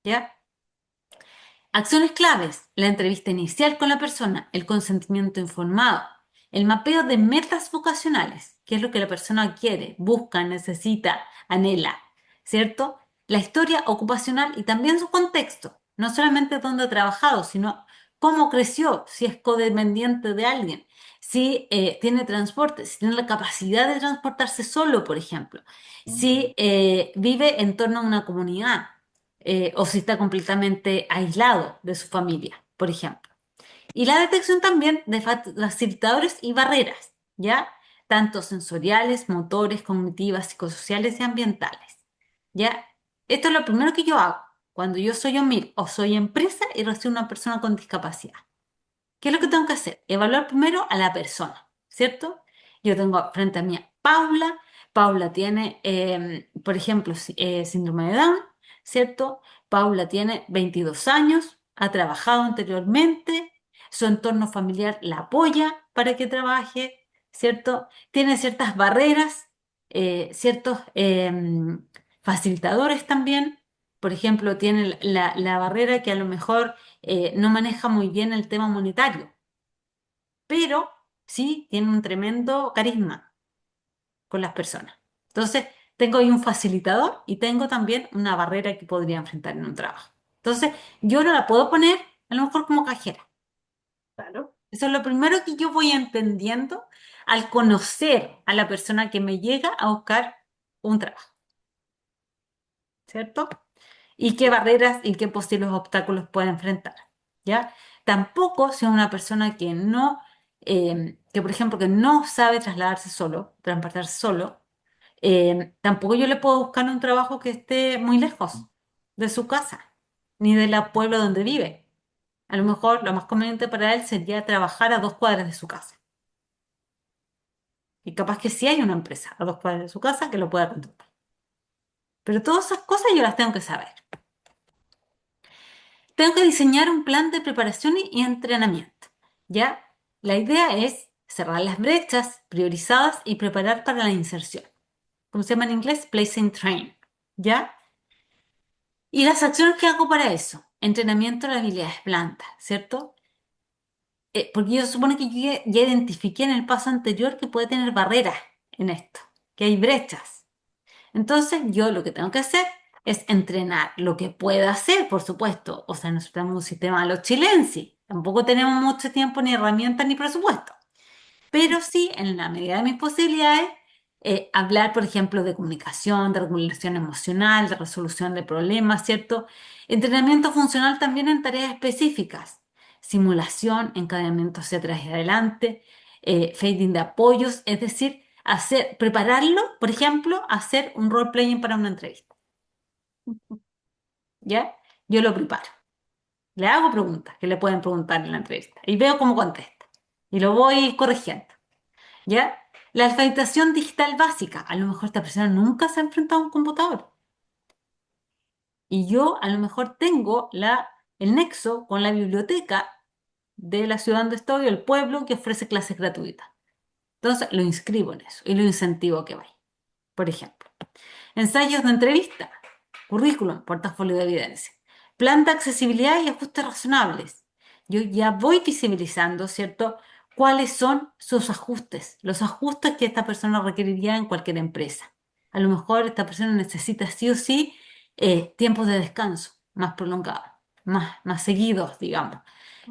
[SPEAKER 1] ¿ya? Acciones claves, la entrevista inicial con la persona, el consentimiento informado, el mapeo de metas vocacionales, qué es lo que la persona quiere, busca, necesita, anhela, ¿cierto? La historia ocupacional y también su contexto, no solamente dónde ha trabajado, sino cómo creció, si es codependiente de alguien, si tiene transporte, si tiene la capacidad de transportarse solo, por ejemplo, si vive en torno a una comunidad o si está completamente aislado de su familia, por ejemplo. Y la detección también de facilitadores y barreras, ¿ya? Tanto sensoriales, motores, cognitivas, psicosociales y ambientales, ¿ya? Esto es lo primero que yo hago cuando yo soy OMIL o soy empresa y recibo una persona con discapacidad. ¿Qué es lo que tengo que hacer? Evaluar primero a la persona, ¿cierto? Yo tengo frente a mí a Paula. Paula tiene, por ejemplo, síndrome de Down, ¿cierto? Paula tiene 22 años, ha trabajado anteriormente, su entorno familiar la apoya para que trabaje, ¿cierto? Tiene ciertas barreras, ciertos facilitadores también. Por ejemplo, tiene la barrera que a lo mejor no maneja muy bien el tema monetario, pero sí tiene un tremendo carisma con las personas. Entonces, tengo ahí un facilitador y tengo también una barrera que podría enfrentar en un trabajo. Entonces, yo no la puedo poner a lo mejor como cajera.
[SPEAKER 2] Claro.
[SPEAKER 1] Eso es lo primero que yo voy entendiendo al conocer a la persona que me llega a buscar un trabajo, ¿cierto? Y qué barreras y qué posibles obstáculos puede enfrentar, ¿ya? Tampoco si es una persona que no, que por ejemplo, que no sabe trasladarse solo, transportarse solo, tampoco yo le puedo buscar un trabajo que esté muy lejos de su casa, ni del pueblo donde vive. A lo mejor lo más conveniente para él sería trabajar a 2 cuadras de su casa. Y capaz que sí hay una empresa a 2 cuadras de su casa que lo pueda contratar. Pero todas esas cosas yo las tengo que saber. Tengo que diseñar un plan de preparación y entrenamiento, ¿ya? La idea es cerrar las brechas priorizadas y preparar para la inserción. Como se llama en inglés, place and train, ¿ya? Y las acciones que hago para eso, entrenamiento de habilidades blandas, ¿cierto? Porque yo supone que yo ya identifiqué en el paso anterior que puede tener barreras en esto, que hay brechas. Entonces, yo lo que tengo que hacer es entrenar lo que pueda hacer, por supuesto. O sea, nosotros tenemos un sistema a los chilensis. Tampoco tenemos mucho tiempo, ni herramientas, ni presupuesto. Pero sí, en la medida de mis posibilidades, hablar, por ejemplo, de comunicación, de regulación emocional, de resolución de problemas, ¿cierto? Entrenamiento funcional también en tareas específicas. Simulación, encadenamiento hacia atrás y adelante, fading de apoyos, es decir, prepararlo, por ejemplo, hacer un role-playing para una entrevista. ¿Ya? Yo lo preparo. Le hago preguntas que le pueden preguntar en la entrevista y veo cómo contesta. Y lo voy corrigiendo. ¿Ya? La alfabetización digital básica. A lo mejor esta persona nunca se ha enfrentado a un computador. Y yo a lo mejor tengo el nexo con la biblioteca de la ciudad donde estoy, o el pueblo que ofrece clases gratuitas. Entonces lo inscribo en eso y lo incentivo a que vaya. Por ejemplo, ensayos de entrevista, currículum, portafolio de evidencia, plan de accesibilidad y ajustes razonables. Yo ya voy visibilizando, ¿cierto? ¿Cuáles son sus ajustes? Los ajustes que esta persona requeriría en cualquier empresa. A lo mejor esta persona necesita sí o sí tiempos de descanso más prolongados, más seguidos, digamos.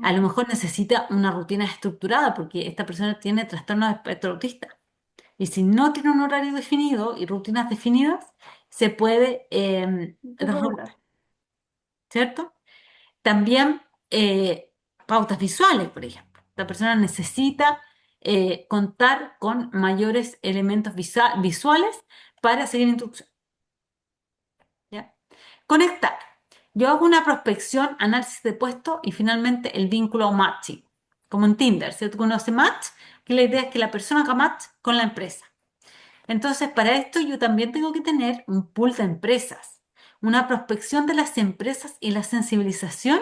[SPEAKER 1] A lo mejor necesita una rutina estructurada porque esta persona tiene trastorno de espectro autista. Y si no tiene un horario definido y rutinas definidas, se puede
[SPEAKER 2] Se puede
[SPEAKER 1] desregular,
[SPEAKER 2] volar.
[SPEAKER 1] ¿cierto? También pautas visuales, por ejemplo. La persona necesita contar con mayores elementos visuales para seguir instrucción. ¿Ya? Conectar. Yo hago una prospección, análisis de puesto y finalmente el vínculo matching, como en Tinder. Si tú conoces Match, que la idea es que la persona haga match con la empresa. Entonces, para esto yo también tengo que tener un pool de empresas, una prospección de las empresas y la sensibilización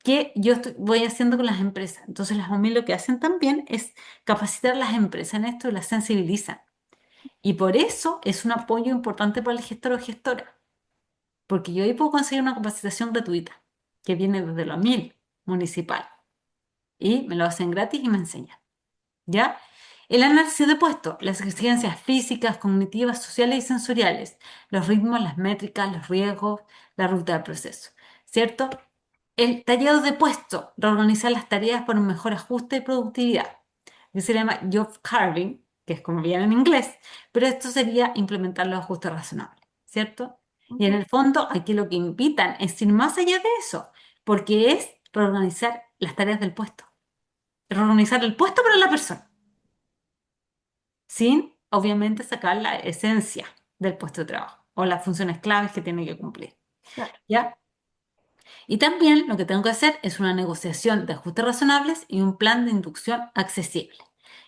[SPEAKER 1] que voy haciendo con las empresas. Entonces, las OMI lo que hacen también es capacitar a las empresas en esto y las sensibilizan. Y por eso es un apoyo importante para el gestor o gestora, porque yo ahí puedo conseguir una capacitación gratuita que viene desde la MIL municipal y me lo hacen gratis y me enseñan. ¿Ya? El análisis de puesto, las exigencias físicas, cognitivas, sociales y sensoriales, los ritmos, las métricas, los riesgos, la ruta del proceso, ¿cierto? El tallado de puesto, reorganizar las tareas para un mejor ajuste y productividad, que se llama job carving, que es como viene en inglés, pero esto sería implementar los ajustes razonables, ¿cierto? Y en el fondo, aquí lo que invitan es ir más allá de eso, porque es reorganizar las tareas del puesto, reorganizar el puesto para la persona sin obviamente sacar la esencia del puesto de trabajo o las funciones claves que tiene que cumplir.
[SPEAKER 2] Claro.
[SPEAKER 1] ¿Ya? Y también lo que tengo que hacer es una negociación de ajustes razonables y un plan de inducción accesible.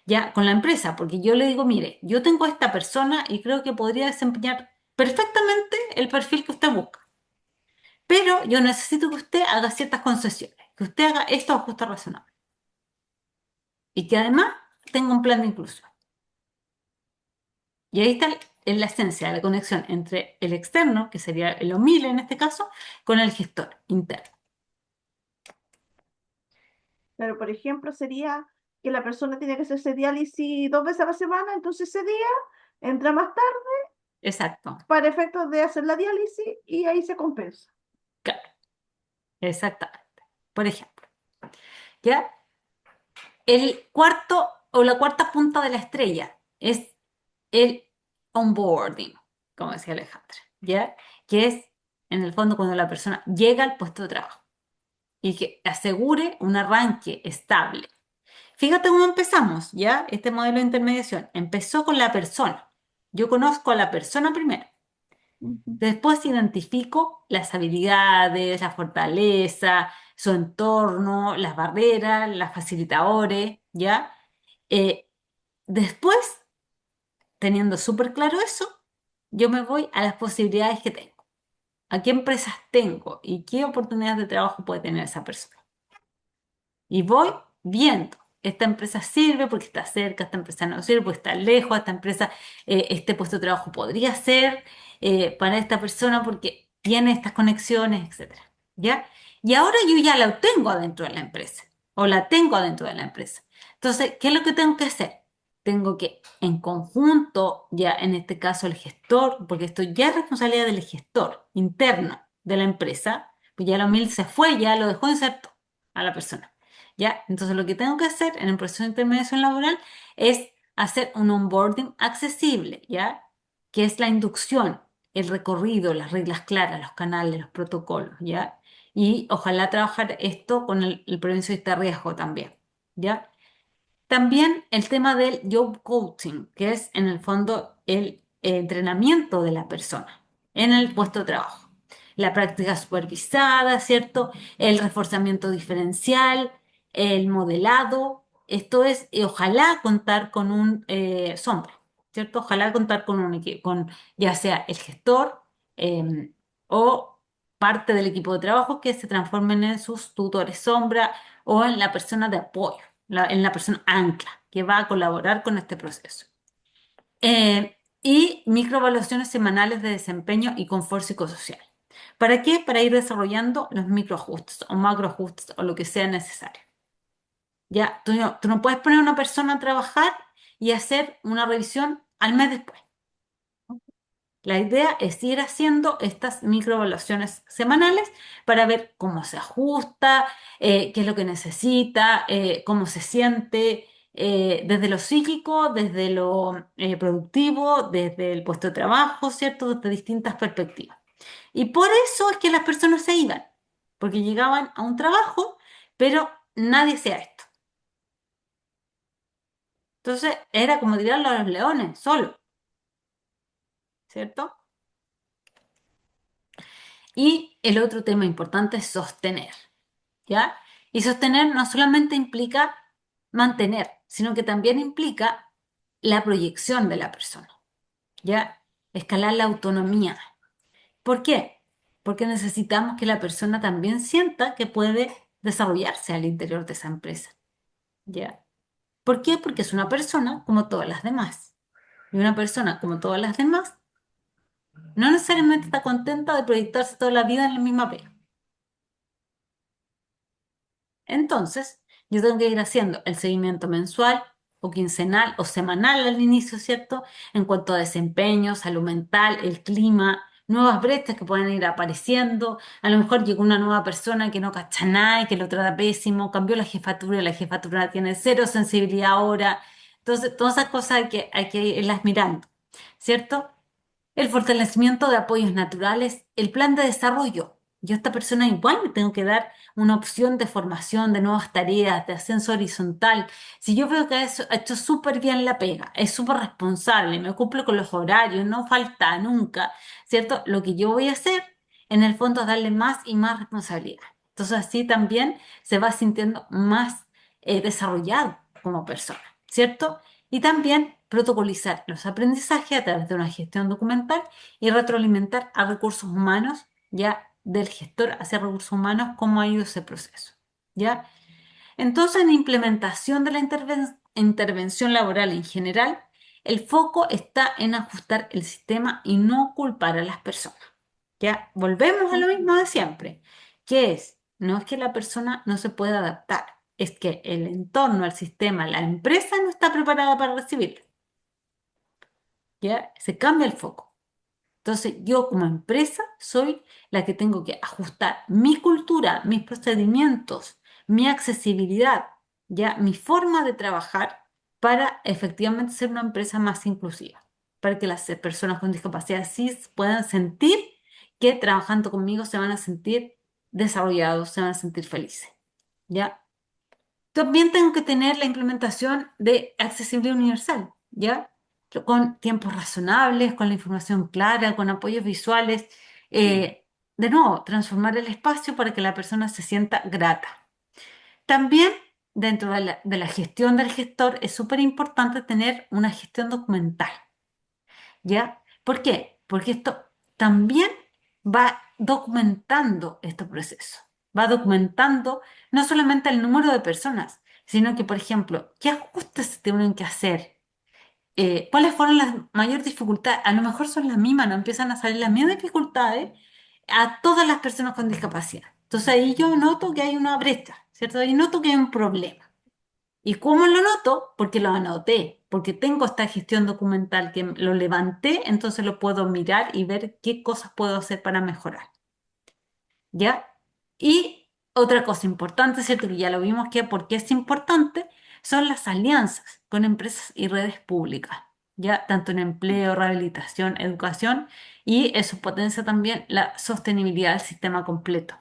[SPEAKER 1] Ya con la empresa, porque yo le digo, mire, yo tengo a esta persona y creo que podría desempeñar perfectamente el perfil que usted busca, pero yo necesito que usted haga ciertas concesiones, que usted haga estos ajustes razonables y que además tenga un plan de inclusión. Y ahí está en la esencia de la conexión entre el externo, que sería el OMIL en este caso, con el gestor interno.
[SPEAKER 2] Pero, por ejemplo, sería que la persona tiene que hacerse diálisis 2 veces a la semana, entonces ese día entra más tarde
[SPEAKER 1] Exacto,
[SPEAKER 2] para efectos de hacer la diálisis y ahí se compensa.
[SPEAKER 1] claro, exactamente. Por ejemplo, ¿ya? El cuarto o la cuarta punta de la estrella es el onboarding, como decía Alejandra, ¿ya? Que es, en el fondo, cuando la persona llega al puesto de trabajo y que asegure un arranque estable. Fíjate cómo empezamos, ¿ya? Este modelo de intermediación empezó con la persona. Yo conozco a la persona primero.
[SPEAKER 2] Ujú.
[SPEAKER 1] Después identifico las habilidades, la fortaleza, su entorno, las barreras, las facilitadores, ¿ya? Eh, Después, teniendo súper claro eso, yo me voy a las posibilidades que tengo. ¿A qué empresas tengo y qué oportunidades de trabajo puede tener esa persona? Y voy viendo, esta empresa sirve porque está cerca, esta empresa no sirve porque está lejos, esta empresa, este puesto de trabajo podría ser para esta persona porque tiene estas conexiones, etcétera. ¿Ya? Y ahora yo ya la tengo adentro de la empresa o la tengo adentro de la empresa. Entonces, ¿qué es lo que tengo que hacer? Tengo que, en conjunto, ya en este caso el gestor, porque esto ya es responsabilidad del gestor interno de la empresa, pues ya la MIL se fue, ya lo dejó inserto a la persona. ¿Ya? Entonces lo que tengo que hacer en el proceso de intermediación laboral es hacer un onboarding accesible, ¿ya? Que es la inducción, el recorrido, las reglas claras, los canales, los protocolos, ¿ya? Y ojalá trabajar esto con el prevención de riesgo también, ¿ya? También el tema del job coaching, que es en el fondo el entrenamiento de la persona en el puesto de trabajo. La práctica supervisada, ¿cierto? El reforzamiento diferencial, el modelado. Esto es, y ojalá contar con un sombra, ¿cierto? Ojalá contar con un equipo, con ya sea el gestor o parte del equipo de trabajo que se transformen en sus tutores sombra o en la persona de apoyo en la persona ancla que va a colaborar con este proceso. Y microevaluaciones semanales de desempeño y confort psicosocial. ¿Para qué? Para ir desarrollando los microajustes o macroajustes o lo que sea necesario. Ya, tú no puedes poner a una persona a trabajar y hacer una revisión al mes después. La idea es ir haciendo estas microevaluaciones semanales para ver cómo se ajusta, qué es lo que necesita, cómo se siente, desde lo psíquico, desde lo productivo, desde el puesto de trabajo, ¿cierto? Desde distintas perspectivas. Y por eso es que las personas se iban, porque llegaban a un trabajo, pero nadie hacía esto. Entonces era como tirarlo a los leones, solo, ¿cierto? Y el otro tema importante es sostener, ¿ya? Y sostener no solamente implica mantener, sino que también implica la proyección de la persona, ¿ya? Escalar la autonomía. ¿Por qué? Porque necesitamos que la persona también sienta que puede desarrollarse al interior de esa empresa, ¿ya? ¿Por qué? Porque es una persona como todas las demás. Y una persona como todas las demás no necesariamente está contenta de proyectarse toda la vida en la misma pega. Entonces, yo tengo que ir haciendo el seguimiento mensual o quincenal o semanal al inicio, ¿cierto? En cuanto a desempeño, salud mental, el clima, nuevas brechas que pueden ir apareciendo. A lo mejor llegó una nueva persona que no cacha nada y que lo trata pésimo, cambió la jefatura tiene cero sensibilidad ahora. Entonces, todas esas cosas hay que irlas mirando, ¿cierto? El fortalecimiento de apoyos naturales, el plan de desarrollo. Yo a esta persona igual le tengo que dar una opción de formación, de nuevas tareas, de ascenso horizontal. Si yo veo que ha hecho súper bien la pega, es súper responsable, me cumple con los horarios, no falta nunca, ¿cierto? Lo que yo voy a hacer en el fondo es darle más y más responsabilidad. Entonces así también se va sintiendo más desarrollado como persona, ¿cierto? Y también protocolizar los aprendizajes a través de una gestión documental y retroalimentar a recursos humanos, ya del gestor hacia recursos humanos, cómo ha ido ese proceso, ¿ya? Entonces, en la implementación de la intervención laboral en general, el foco está en ajustar el sistema y no culpar a las personas. Ya volvemos a lo mismo de siempre, que es, no es que la persona no se pueda adaptar, es que el entorno, el sistema, la empresa no está preparada para recibirlo. Ya se cambia el foco. Entonces, yo como empresa soy la que tengo que ajustar mi cultura, mis procedimientos, mi accesibilidad, ya mi forma de trabajar para efectivamente ser una empresa más inclusiva, para que las personas con discapacidad sí puedan sentir que trabajando conmigo se van a sentir desarrollados, se van a sentir felices, ¿ya? También tengo que tener la implementación de accesibilidad universal, ¿ya? Con tiempos razonables, con la información clara, con apoyos visuales. De nuevo, transformar el espacio para que la persona se sienta grata. También, dentro de la gestión del gestor, es súper importante tener una gestión documental, ¿ya? ¿Por qué? Porque esto también va documentando este proceso, va documentando no solamente el número de personas, sino que, por ejemplo, qué ajustes se tienen que hacer, cuáles fueron las mayores dificultades, a lo mejor son las mismas, no empiezan a salir las mismas dificultades a todas las personas con discapacidad. Entonces ahí yo noto que hay una brecha, ¿cierto? Ahí noto que hay un problema. ¿Y cómo lo noto? Porque lo anoté, porque tengo esta gestión documental que lo levanté, entonces lo puedo mirar y ver qué cosas puedo hacer para mejorar. ¿Ya? Y otra cosa importante, ¿cierto? Que ya lo vimos que porque es importante, son las alianzas con empresas y redes públicas, ¿ya? Tanto en empleo, rehabilitación, educación, y eso potencia también la sostenibilidad del sistema completo.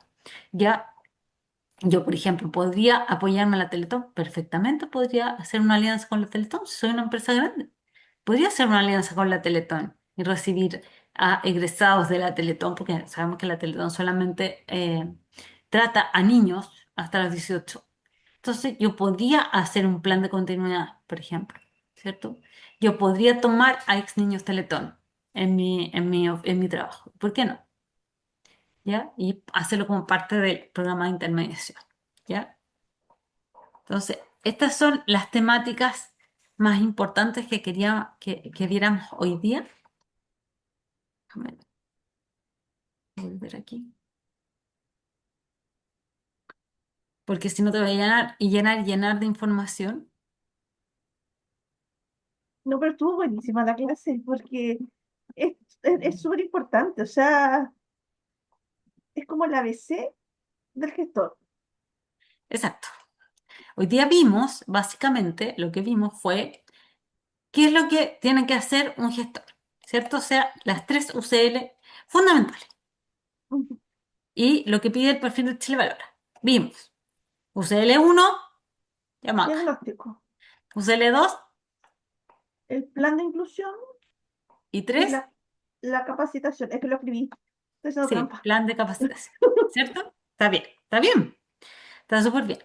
[SPEAKER 1] ¿Ya? Yo, por ejemplo, podría apoyarme a la Teletón, perfectamente podría hacer una alianza con la Teletón, si soy una empresa grande. Podría hacer una alianza con la Teletón y recibir a egresados de la Teletón, porque sabemos que la Teletón solamente trata a niños hasta los 18. Entonces, yo podría hacer un plan de continuidad, por ejemplo, ¿cierto? Yo podría tomar a ex niños Teletón en mi trabajo. ¿Por qué no? ¿Ya? Y hacerlo como parte del programa de intermediación, ¿ya? Entonces, estas son las temáticas más importantes que quería que viéramos hoy día. Déjame volver aquí. Porque si no te voy a llenar y llenar y llenar de información.
[SPEAKER 2] No, pero estuvo buenísima la clase porque es súper importante, o sea, es como el ABC del gestor.
[SPEAKER 1] Exacto. Hoy día vimos, básicamente, lo que vimos fue qué es lo que tiene que hacer un gestor, ¿cierto? O sea, las tres UCL fundamentales.
[SPEAKER 2] Ujú.
[SPEAKER 1] Y lo que pide el perfil de Chile Valora. Vimos UCL 1, llamada.
[SPEAKER 2] Diagnóstico,
[SPEAKER 1] UCL 2
[SPEAKER 2] el plan de inclusión
[SPEAKER 1] y
[SPEAKER 2] y
[SPEAKER 1] 3.
[SPEAKER 2] la capacitación. Es que lo escribí, estoy haciendo
[SPEAKER 1] Sí,
[SPEAKER 2] trampa.
[SPEAKER 1] plan de capacitación, ¿cierto? Está bien, está bien, está súper bien.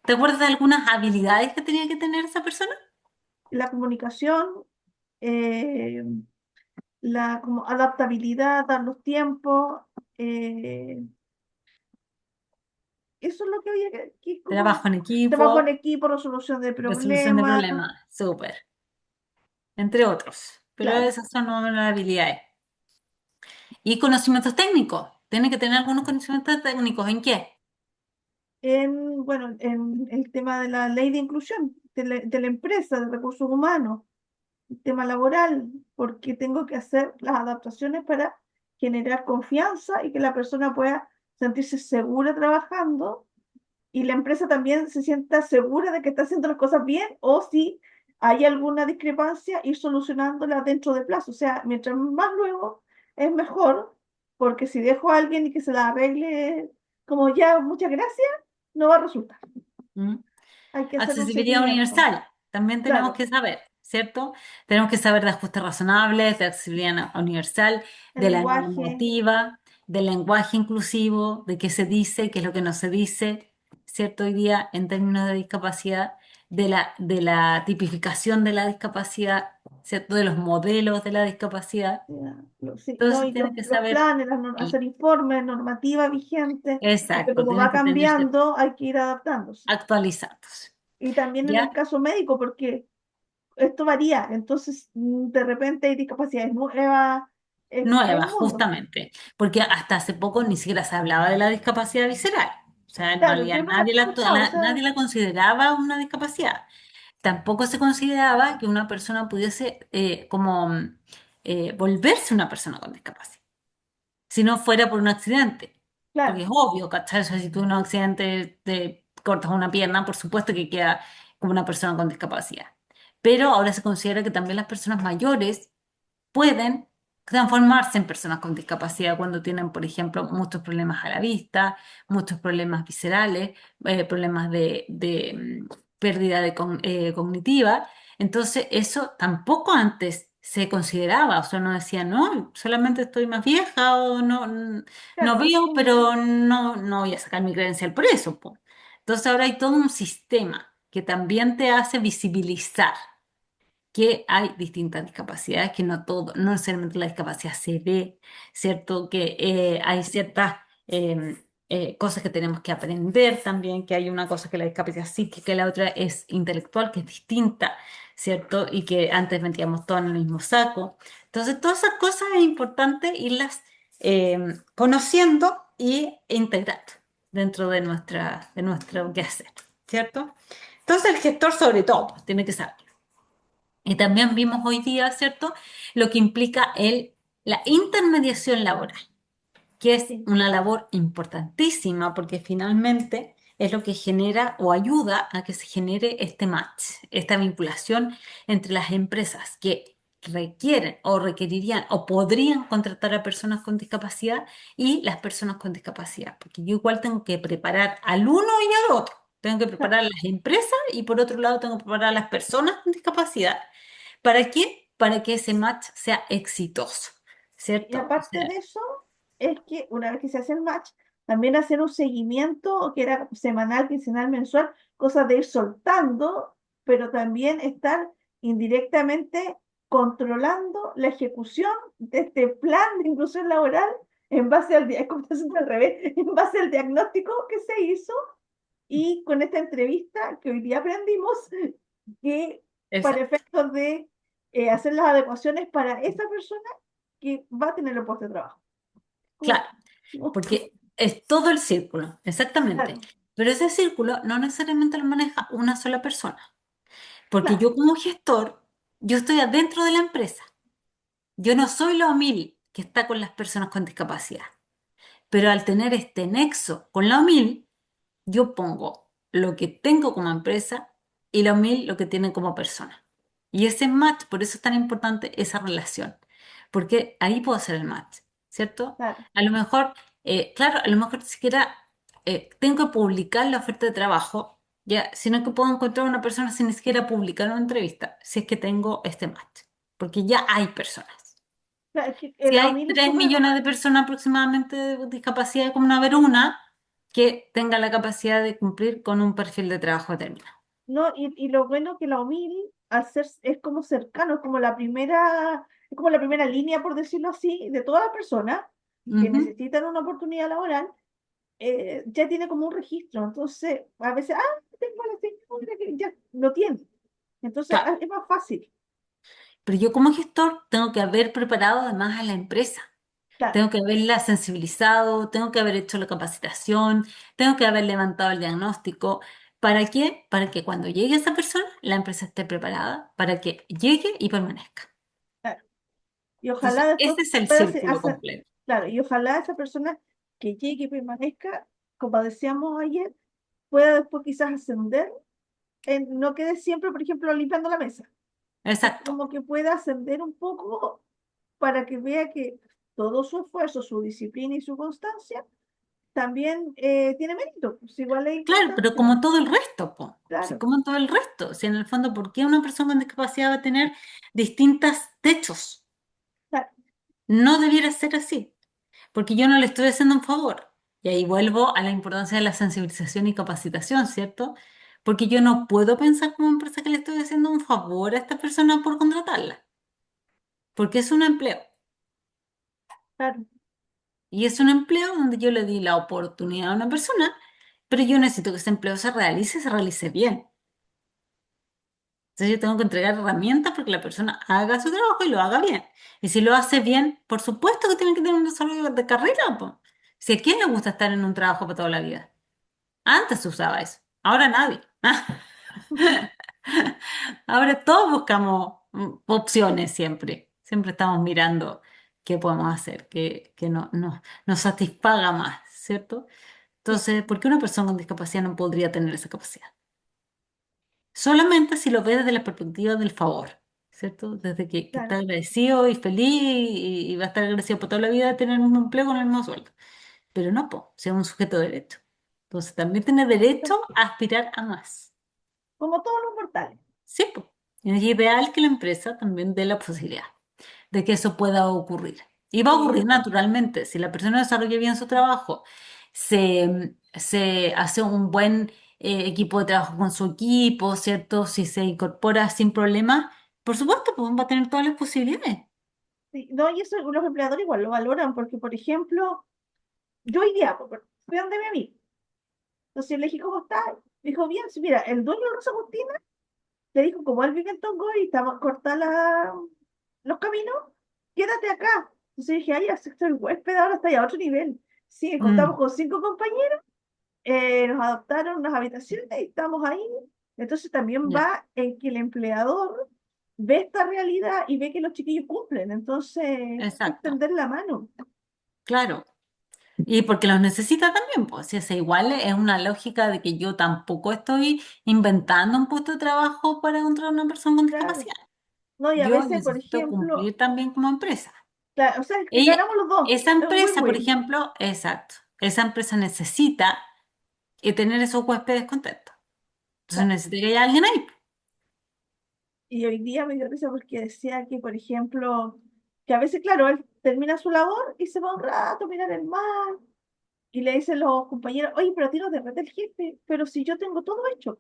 [SPEAKER 1] ¿Te acuerdas de algunas habilidades que tenía que tener esa persona?
[SPEAKER 2] La comunicación, eh, la como adaptabilidad, dar los tiempos, eh, eso es lo que había que como
[SPEAKER 1] Trabajo en
[SPEAKER 2] trabajo en
[SPEAKER 1] equipo,
[SPEAKER 2] equipo, resolución de
[SPEAKER 1] resolución de
[SPEAKER 2] problemas,
[SPEAKER 1] problemas, súper, entre otros. Pero
[SPEAKER 2] claro.
[SPEAKER 1] esas son una de las habilidades. Y conocimientos técnicos. Tiene que tener algunos conocimientos técnicos. ¿En qué?
[SPEAKER 2] Bueno, en el tema de la ley de inclusión de la empresa, de recursos humanos, el tema laboral, porque tengo que hacer las adaptaciones para generar confianza y que la persona pueda sentirse segura trabajando y la empresa también se sienta segura de que está haciendo las cosas bien o si hay alguna discrepancia, ir solucionándola dentro de plazo. O sea, mientras más luego es mejor, porque si dejo a alguien y que se la arregle como ya, muchas gracias, no va a resultar.
[SPEAKER 1] ¿Mm?
[SPEAKER 2] Hay que hacer un
[SPEAKER 1] Accesibilidad
[SPEAKER 2] seguimiento.
[SPEAKER 1] universal. También tenemos
[SPEAKER 2] Claro,
[SPEAKER 1] que saber, ¿cierto? Tenemos que saber de ajustes razonables, de accesibilidad universal,
[SPEAKER 2] el
[SPEAKER 1] de la
[SPEAKER 2] lenguaje,
[SPEAKER 1] normativa. del lenguaje inclusivo, de qué se dice, qué es lo que no se dice, ¿cierto? Hoy día en términos de discapacidad, de la tipificación de la discapacidad, ¿cierto? De los modelos de la discapacidad.
[SPEAKER 2] Ya, sí, no,
[SPEAKER 1] Entonces
[SPEAKER 2] y
[SPEAKER 1] tiene que
[SPEAKER 2] los
[SPEAKER 1] saber,
[SPEAKER 2] planes, hacer informes, normativa vigente, porque
[SPEAKER 1] exacto,
[SPEAKER 2] como
[SPEAKER 1] tiene
[SPEAKER 2] va
[SPEAKER 1] que tenerse
[SPEAKER 2] cambiando, hay que ir adaptándose.
[SPEAKER 1] actualizándose,
[SPEAKER 2] Y también en el
[SPEAKER 1] ¿ya?
[SPEAKER 2] caso médico, porque esto varía, entonces de repente hay discapacidades nuevas, es
[SPEAKER 1] Nueva,
[SPEAKER 2] un mundo.
[SPEAKER 1] justamente, porque hasta hace poco ni siquiera se hablaba de la discapacidad visceral. O sea, en
[SPEAKER 2] Claro,
[SPEAKER 1] realidad
[SPEAKER 2] yo no la había escuchado, o sea,
[SPEAKER 1] nadie la consideraba una discapacidad. Tampoco se consideraba que una persona pudiese volverse una persona con discapacidad, si no fuera por un accidente. Porque
[SPEAKER 2] claro,
[SPEAKER 1] es obvio, ¿cachai? O sea, si tú en un accidente te cortas una pierna, por supuesto que queda como una persona con discapacidad. Pero ahora se considera que también las personas mayores pueden transformarse en personas con discapacidad cuando tienen, por ejemplo, muchos problemas a la vista, muchos problemas viscerales, problemas de pérdida cognitiva. Entonces, eso tampoco antes se consideraba, o sea, no decía, no, solamente estoy más vieja o no
[SPEAKER 2] claro,
[SPEAKER 1] veo, pero no voy a sacar mi credencial por eso, po. Entonces, ahora hay todo un sistema que también te hace visibilizar que hay distintas discapacidades, que no todo, no necesariamente la discapacidad se ve, ¿cierto? Que hay ciertas cosas que tenemos que aprender también, que hay una cosa que la discapacidad psíquica y la otra es intelectual, que es distinta, ¿cierto? Y que antes metíamos todo en el mismo saco. Entonces, todas esas cosas es importante irlas conociendo y integrando dentro de nuestro quehacer, ¿cierto? Entonces, el gestor sobre todo pues, tiene que saber. Y también vimos hoy día, ¿cierto?, lo que implica la intermediación laboral, que es
[SPEAKER 2] sí,
[SPEAKER 1] una labor importantísima porque finalmente es lo que genera o ayuda a que se genere este match, esta vinculación entre las empresas que requieren o requerirían o podrían contratar a personas con discapacidad y las personas con discapacidad, porque yo igual tengo que preparar al uno y al otro. Tengo que
[SPEAKER 2] claro.
[SPEAKER 1] preparar a las empresas y por otro lado tengo que preparar a las personas con discapacidad. ¿Para qué? Para que ese match sea exitoso,
[SPEAKER 2] Y
[SPEAKER 1] ¿cierto? O
[SPEAKER 2] aparte
[SPEAKER 1] sea,
[SPEAKER 2] de eso, es que una vez que se hace el match, también hacer un seguimiento que era semanal, quincenal, mensual, cosas de ir soltando, pero también estar indirectamente controlando la ejecución de este plan de inclusión laboral en base es como está haciendo al revés, en base al diagnóstico que se hizo y con esta entrevista que hoy día aprendimos que para
[SPEAKER 1] exacto.
[SPEAKER 2] efectos de hacer las adecuaciones para esa persona que va a tener el puesto de trabajo.
[SPEAKER 1] Claro,
[SPEAKER 2] Como, no,
[SPEAKER 1] porque es todo el círculo, exactamente.
[SPEAKER 2] claro,
[SPEAKER 1] Pero ese círculo no necesariamente lo maneja una sola persona, porque
[SPEAKER 2] claro,
[SPEAKER 1] yo como gestor, yo estoy adentro de la empresa. Yo no soy la OMIL que está con las personas con discapacidad, pero al tener este nexo con la OMIL, yo pongo lo que tengo como empresa y la OMIL lo que tiene como persona. Y ese match, por eso es tan importante esa relación, porque ahí puedo hacer el match, ¿cierto?
[SPEAKER 2] claro.
[SPEAKER 1] A lo mejor, claro, a lo mejor ni siquiera tengo que publicar la oferta de trabajo, ya, sino que puedo encontrar una persona sin ni siquiera publicar una entrevista, si es que tengo este match, porque ya hay personas.
[SPEAKER 2] Claro, es que
[SPEAKER 1] Si
[SPEAKER 2] la
[SPEAKER 1] hay
[SPEAKER 2] UNIL es
[SPEAKER 1] 3
[SPEAKER 2] súper,
[SPEAKER 1] millones de personas aproximadamente de discapacidad, como no haber una que tenga la capacidad de cumplir con un perfil de trabajo determinado.
[SPEAKER 2] no, y lo bueno que la UNIL al ser, es como cercano, es como la primera línea, por decirlo así, de todas las personas que
[SPEAKER 1] Ujú.
[SPEAKER 2] necesitan una oportunidad laboral, ya tiene como un registro. Entonces, a veces, tengo a la señora que ya lo tiene. Entonces,
[SPEAKER 1] Claro,
[SPEAKER 2] es más fácil.
[SPEAKER 1] pero yo como gestor tengo que haber preparado además a la empresa,
[SPEAKER 2] Claro,
[SPEAKER 1] tengo que haberla sensibilizado, tengo que haber hecho la capacitación, tengo que haber levantado el diagnóstico. ¿Para qué? Para que cuando llegue esa persona, la empresa esté preparada para que llegue y permanezca.
[SPEAKER 2] claro. Y
[SPEAKER 1] Entonces,
[SPEAKER 2] ojalá después
[SPEAKER 1] ese es el
[SPEAKER 2] pueda
[SPEAKER 1] círculo
[SPEAKER 2] hacer,
[SPEAKER 1] completo.
[SPEAKER 2] claro, y ojalá esa persona que llegue y permanezca, como decíamos ayer, pueda después quizás ascender, no quede siempre, por ejemplo, limpiando la mesa,
[SPEAKER 1] Exacto.
[SPEAKER 2] como que pueda ascender un poco para que vea que todo su esfuerzo, su disciplina y su constancia también tiene mérito, pues igual es
[SPEAKER 1] Claro, pero
[SPEAKER 2] importante,
[SPEAKER 1] como todo el resto, po. Sí,
[SPEAKER 2] claro,
[SPEAKER 1] como en todo el resto. Si en el fondo, ¿por qué una persona con discapacidad va a tener distintos techos?
[SPEAKER 2] claro,
[SPEAKER 1] No debiera ser así. porque yo no le estoy haciendo un favor. Y ahí vuelvo a la importancia de la sensibilización y capacitación, ¿cierto? Porque yo no puedo pensar como empresa que le estoy haciendo un favor a esta persona por contratarla, porque es un empleo.
[SPEAKER 2] Claro,
[SPEAKER 1] Y es un empleo donde yo le di la oportunidad a una persona, pero yo necesito que ese empleo se realice bien. Entonces yo tengo que entregar herramientas para que la persona haga su trabajo y lo haga bien. Y si lo hace bien, por supuesto que tiene que tener un desarrollo de carrera, po. Si a quién le gusta estar en un trabajo para toda la vida. Antes se usaba eso, ahora nadie. Ahora todos buscamos opciones siempre. Siempre estamos mirando qué podemos hacer, que nos satisfaga más, ¿cierto?
[SPEAKER 2] sí,
[SPEAKER 1] Entonces, ¿por qué una persona con discapacidad no podría tener esa capacidad? Solamente si lo ves desde la perspectiva del favor, ¿cierto? Desde que está
[SPEAKER 2] claro.
[SPEAKER 1] agradecido y feliz y va a estar agradecido por toda la vida de tener el mismo empleo con el mismo sueldo. Pero no, po, sea un sujeto de derecho. Entonces también tiene derecho a aspirar a más.
[SPEAKER 2] Como todos los mortales.
[SPEAKER 1] Sí, po. Es ideal que la empresa también dé la posibilidad de que eso pueda ocurrir. Y va a
[SPEAKER 2] Sí,
[SPEAKER 1] ocurrir naturalmente. Si la persona desarrolla bien su trabajo, se hace un buen equipo de trabajo con su equipo, ¿cierto? Si se incorpora sin problemas, por supuesto, pues va a tener todas las posibilidades.
[SPEAKER 2] sí. No, y eso los empleadores igual lo valoran, porque, por ejemplo, yo hoy día, fui donde mi amigo. Entonces le dije, ¿cómo está? Dijo, bien, sí, mira, el dueño de Rosa Agustina le dijo, como él vive en Tongoy y estamos cortados los caminos, quédate acá. Entonces dije, ay, acepto el huésped, ahora está ya a otro nivel. Sí, contamos
[SPEAKER 1] Mm,
[SPEAKER 2] con 5 compañeros, nos adoptaron unas habitaciones y estamos ahí. Entonces también
[SPEAKER 1] ya,
[SPEAKER 2] va en que el empleador ve esta realidad y ve que los chiquillos cumplen. Entonces,
[SPEAKER 1] exacto,
[SPEAKER 2] extender la mano.
[SPEAKER 1] claro. Y porque los necesita también, pues, si es igual, es una lógica de que yo tampoco estoy inventando un puesto de trabajo para encontrar una persona con
[SPEAKER 2] Claro.
[SPEAKER 1] discapacidad.
[SPEAKER 2] No, y a
[SPEAKER 1] Yo
[SPEAKER 2] veces, por
[SPEAKER 1] necesito
[SPEAKER 2] ejemplo,
[SPEAKER 1] cumplir también como empresa.
[SPEAKER 2] o sea,
[SPEAKER 1] Ella,
[SPEAKER 2] ganamos los dos.
[SPEAKER 1] esa
[SPEAKER 2] Es un
[SPEAKER 1] empresa, por
[SPEAKER 2] win-win.
[SPEAKER 1] ejemplo, exacto, esa empresa necesita tener esos huéspedes contentos. Entonces
[SPEAKER 2] Claro.
[SPEAKER 1] necesita que haya alguien ahí.
[SPEAKER 2] Y hoy día me dio risa porque decía que, por ejemplo, que a veces, claro, él termina su labor y se va un rato a mirar el mar y le dicen los compañeros, oye, pero a ti no te reta el jefe, pero si yo tengo todo hecho,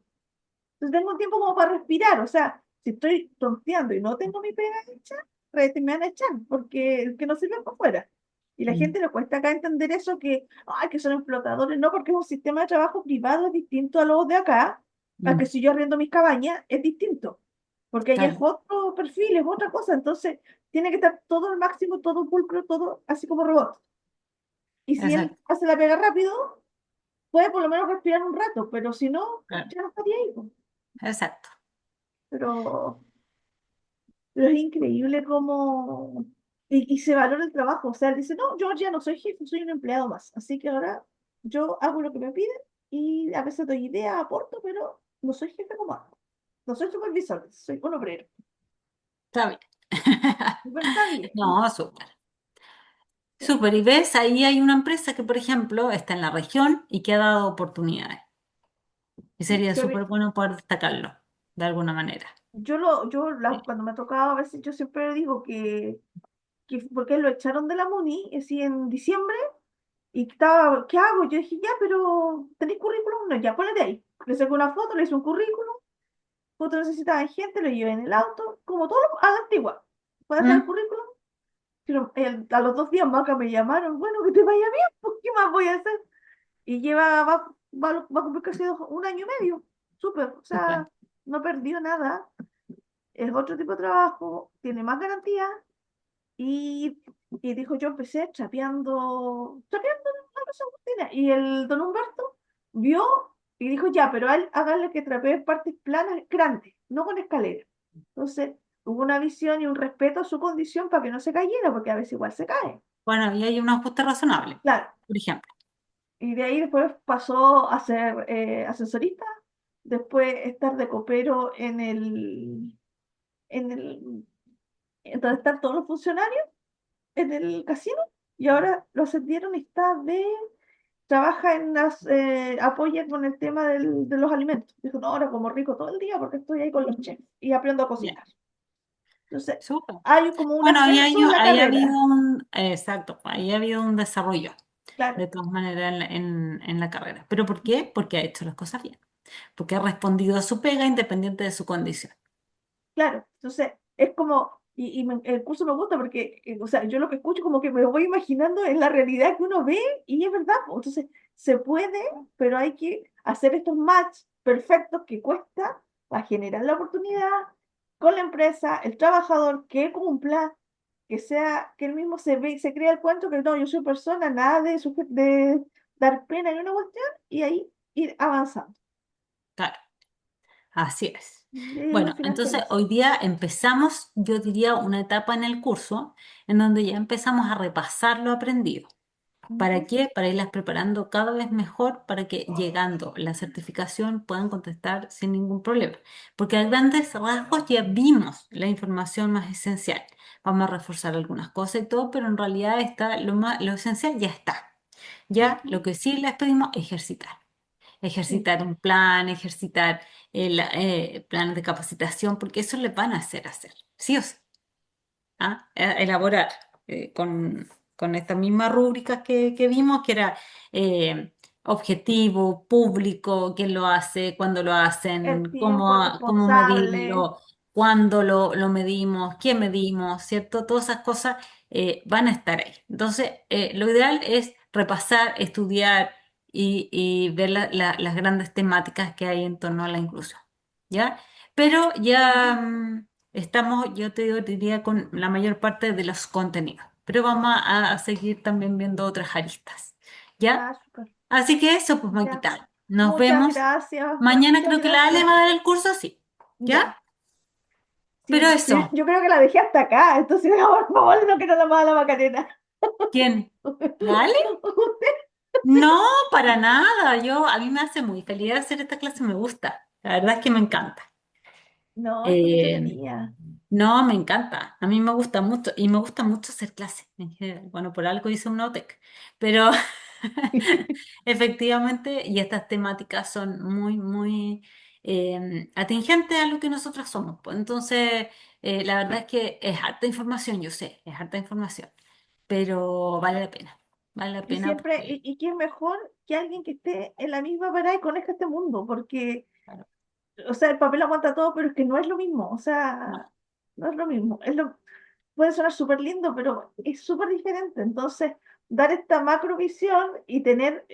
[SPEAKER 2] entonces tengo tiempo como para respirar, o sea, si estoy tonteando y no tengo mi pega hecha, me van a echar, porque el que no sirve para afuera. Y la
[SPEAKER 1] Mm,
[SPEAKER 2] gente le cuesta acá entender eso que, ay, que son explotadores, no, porque es un sistema de trabajo privado, es distinto a los de acá, a que
[SPEAKER 1] mm,
[SPEAKER 2] si yo arriendo mis cabañas, es distinto, porque allá es
[SPEAKER 1] claro,
[SPEAKER 2] otro perfil, es otra cosa, entonces tiene que estar todo al máximo, todo pulcro, todo así como robot. Y si él
[SPEAKER 1] exacto,
[SPEAKER 2] hace la pega rápido, puede por lo menos respirar un rato, pero si no,
[SPEAKER 1] claro,
[SPEAKER 2] ya no estaría ahí, po.
[SPEAKER 1] exacto.
[SPEAKER 2] Pero Pero es increíble cómo... Y se valora el trabajo. O sea, él dice, no, yo ya no soy jefe, soy un empleado más. Así que ahora yo hago lo que me piden y a veces doy ideas, aporto, pero no soy jefe como antes. No soy supervisor, soy un obrero.
[SPEAKER 1] Está bien.
[SPEAKER 2] Pero está bien.
[SPEAKER 1] No, súper. Súper. Y ves, ahí hay una empresa que, por ejemplo, está en la región y que ha dado oportunidades. Y sería
[SPEAKER 2] Sí,
[SPEAKER 1] súper bueno poder destacarlo de alguna manera. Sí.
[SPEAKER 2] cuando me ha tocado, a veces yo siempre digo porque lo echaron de la MUNI, así en diciembre, y estaba, ¿qué hago? Yo dije, ya, pero ¿tenéis currículum? No, ya, ponete ahí. Le saqué una foto, le hice un currículum, foto necesitaba gente, lo llevé en el auto, como todo a la antigua. Para hacer el
[SPEAKER 1] Mm,
[SPEAKER 2] currículum, pero a los 2 días más que me llamaron, bueno, que te vaya bien, pues, ¿qué más voy a hacer? Y va a cumplir casi un año y medio, súper, o
[SPEAKER 1] súper.
[SPEAKER 2] sea, no perdió nada, es otro tipo de trabajo, tiene más garantías, y, y dijo, yo empecé trapeando en la Rosa Agustina. Y el don Humberto vio y dijo, ya, pero a él hágale que trapee en partes planas grandes, no con escalera. Entonces, hubo una visión y un respeto a su condición para que no se cayera, porque a veces igual se cae.
[SPEAKER 1] Bueno, y hay un ajuste razonable,
[SPEAKER 2] Claro.
[SPEAKER 1] por ejemplo.
[SPEAKER 2] Y de ahí después pasó a ser asesorista, después estar de copero en donde están todos los funcionarios en el casino y ahora lo ascendieron y trabaja apoya con el tema de los alimentos. Dijo, no, ahora como rico todo el día porque estoy ahí con los chefs y aprendo a
[SPEAKER 1] Ya,
[SPEAKER 2] cocinar. Entonces,
[SPEAKER 1] súper.
[SPEAKER 2] hay como un
[SPEAKER 1] Bueno,
[SPEAKER 2] ascenso en la
[SPEAKER 1] ahí ha habido
[SPEAKER 2] carrera.
[SPEAKER 1] exacto, ahí ha habido un desarrollo,
[SPEAKER 2] Claro,
[SPEAKER 1] de todas maneras, en la carrera. ¿Pero por qué? Porque ha hecho las cosas bien, porque ha respondido a su pega independiente de su condición.
[SPEAKER 2] claro. Entonces, es como, el curso me gusta porque, o sea, yo lo que escucho como que me voy imaginando en la realidad que uno ve y es verdad, po. Entonces, se puede, pero hay que hacer estos match perfectos que cuesta para generar la oportunidad con la empresa, el trabajador, que cumpla, que sea, que él mismo se ve, se crea el cuento que no, yo soy persona, nada de dar pena en una cuestión y ahí ir avanzando.
[SPEAKER 1] Claro, así es.
[SPEAKER 2] Llego al
[SPEAKER 1] Bueno,
[SPEAKER 2] final
[SPEAKER 1] entonces
[SPEAKER 2] feliz.
[SPEAKER 1] hoy día empezamos, yo diría, una etapa en el curso en donde ya empezamos a repasar lo aprendido. ¿Para
[SPEAKER 2] Ujú.
[SPEAKER 1] qué? Para irlas preparando cada vez mejor para que llegando la certificación puedan contestar sin ningún problema. Porque a grandes rasgos ya vimos la información más esencial. Vamos a reforzar algunas cosas y todo, pero en realidad está lo esencial ya está. Ya
[SPEAKER 2] Ujú.
[SPEAKER 1] lo que sí les pedimos es ejercitar.
[SPEAKER 2] Sí,
[SPEAKER 1] Ejercitar un plan, ejercitar el plan de capacitación, porque eso les van a hacer, sí o sí. ¿Ah? Elaborar con estas mismas rúbricas que vimos, que era objetivo, público, quién lo hace, cuándo lo
[SPEAKER 2] el
[SPEAKER 1] hacen,
[SPEAKER 2] tiempo
[SPEAKER 1] cómo
[SPEAKER 2] responsable.
[SPEAKER 1] medirlo, cuándo lo medimos, qué medimos, ¿cierto? Todas esas cosas van a estar ahí. Entonces, lo ideal es repasar, estudiar y ver las grandes temáticas que hay en torno a la inclusión, ¿ya? Pero ya...
[SPEAKER 2] Ujú.
[SPEAKER 1] estamos, yo te diría, con la mayor parte de los contenidos, pero vamos a seguir también viendo otras aristas, ¿ya?
[SPEAKER 2] Ya, súper.
[SPEAKER 1] Así que eso, pues,
[SPEAKER 2] Ya.
[SPEAKER 1] Maquita, nos
[SPEAKER 2] Muchas
[SPEAKER 1] vemos.
[SPEAKER 2] gracias,
[SPEAKER 1] Mañana
[SPEAKER 2] muchas
[SPEAKER 1] creo que la Ale
[SPEAKER 2] gracias.
[SPEAKER 1] va a dar el curso, sí, ¿ya?
[SPEAKER 2] Ya.
[SPEAKER 1] Pero
[SPEAKER 2] Sí, sí,
[SPEAKER 1] eso,
[SPEAKER 2] yo creo que la dejé hasta acá, entonces ahora por favor no quiero la mala Macarena.
[SPEAKER 1] ¿quién? ¿La Ale?
[SPEAKER 2] Usted,
[SPEAKER 1] No, para nada, a mí me hace muy feliz hacer esta clase, me gusta, la verdad es que me encanta.
[SPEAKER 2] no, es súper
[SPEAKER 1] Eh,
[SPEAKER 2] entretenida.
[SPEAKER 1] no, me encanta. A mí me gusta mucho y me gusta mucho hacer clases en general. Bueno, por algo hice un Notec, pero efectivamente, y estas temáticas son muy, muy atingentes a lo que nosotros somos, pues. Entonces, la verdad es que es harta información, yo sé, es harta información, pero vale la
[SPEAKER 2] Y
[SPEAKER 1] pena
[SPEAKER 2] siempre,
[SPEAKER 1] porque,
[SPEAKER 2] y quién mejor que alguien que esté en la misma parada y conozca este mundo, porque,
[SPEAKER 1] claro,
[SPEAKER 2] o sea, el papel aguanta todo, pero es que no es lo mismo, o
[SPEAKER 1] no,
[SPEAKER 2] sea, no es lo mismo. Puede sonar súper lindo, pero es súper diferente. Entonces, dar esta macrovisión y tener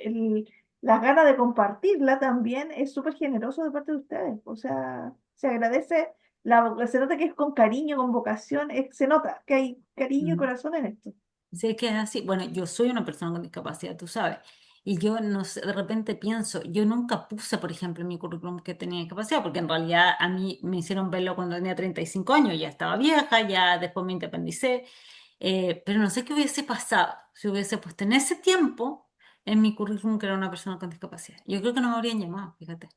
[SPEAKER 2] las ganas de compartirla también es súper generoso de parte de ustedes. O sea, se agradece, se nota que es con cariño, con vocación, se nota que hay cariño y
[SPEAKER 1] mm.
[SPEAKER 2] corazón en esto.
[SPEAKER 1] Sí, es que es así. Bueno, yo soy una persona con discapacidad, tú sabes. Y yo no sé, de repente pienso, yo nunca puse, por ejemplo, en mi currículum que tenía discapacidad, porque en realidad a mí me hicieron verlo cuando tenía 35 años, ya estaba vieja, ya después me independicé, pero no sé qué hubiese pasado si hubiese puesto en ese tiempo en mi currículum que era una persona con discapacidad. Yo creo que no me habrían llamado, fíjate.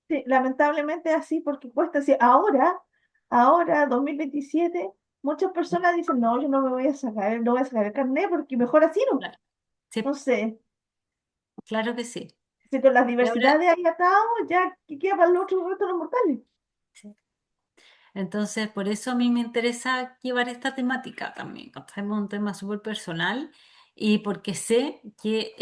[SPEAKER 2] Sí, lamentablemente es así porque cuesta así. Ahora, 2027, muchas personas dicen, no, yo no me voy a sacar, no voy a sacar el carnet porque mejor así no.
[SPEAKER 1] Claro, sí,
[SPEAKER 2] No sé.
[SPEAKER 1] claro que sí.
[SPEAKER 2] Si con las
[SPEAKER 1] Y ahora,
[SPEAKER 2] diversidades ahí atados, ya, ¿qué queda para el otro resto de los mortales?
[SPEAKER 1] sí. Entonces, por eso a mí me interesa llevar esta temática también, ¿cachai? Es un tema súper personal y porque sé que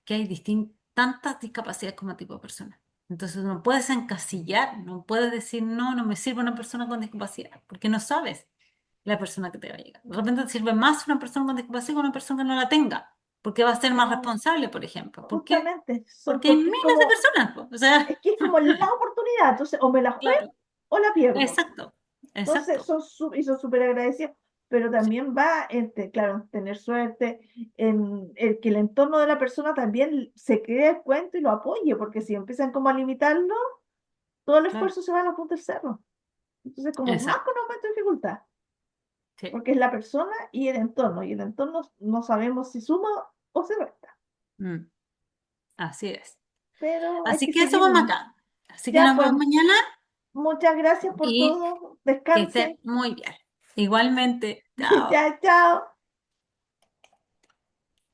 [SPEAKER 1] hay tantas discapacidades como tipo de personas. Entonces, no puedes encasillar, no puedes decir, no, no me sirve una persona con discapacidad, porque no sabes la persona que te va a llegar. De repente te sirve más una persona con discapacidad que una persona que no la tenga, porque va a ser más
[SPEAKER 2] Claro,
[SPEAKER 1] responsable, por ejemplo. ¿Por qué?
[SPEAKER 2] justamente,
[SPEAKER 1] Porque hay
[SPEAKER 2] porque
[SPEAKER 1] miles de personas, po. O sea,
[SPEAKER 2] es que es como la oportunidad, entonces o me la juego
[SPEAKER 1] claro,
[SPEAKER 2] o la pierdo.
[SPEAKER 1] exacto,
[SPEAKER 2] Entonces
[SPEAKER 1] exacto.
[SPEAKER 2] son súper agradecidos, pero también va, claro, tener suerte en el que el entorno de la persona también se cree el cuento y lo apoye, porque si empiezan como a limitarlo, todo el
[SPEAKER 1] Claro,
[SPEAKER 2] esfuerzo se va a la punta del cerro. Entonces, como más
[SPEAKER 1] exacto.
[SPEAKER 2] con aumento de dificultad,
[SPEAKER 1] Sí.
[SPEAKER 2] porque es la persona y el entorno no sabemos si suma o se resta,
[SPEAKER 1] Mm, así es.
[SPEAKER 2] pero hay
[SPEAKER 1] Así
[SPEAKER 2] que
[SPEAKER 1] que eso
[SPEAKER 2] seguir
[SPEAKER 1] vamos
[SPEAKER 2] nomás.
[SPEAKER 1] acá. Así que
[SPEAKER 2] Ya,
[SPEAKER 1] nos
[SPEAKER 2] pues,
[SPEAKER 1] vemos mañana
[SPEAKER 2] muchas gracias por
[SPEAKER 1] y
[SPEAKER 2] todo,
[SPEAKER 1] que esté
[SPEAKER 2] descanse,
[SPEAKER 1] muy bien. Igualmente, chao.
[SPEAKER 2] ya, chao.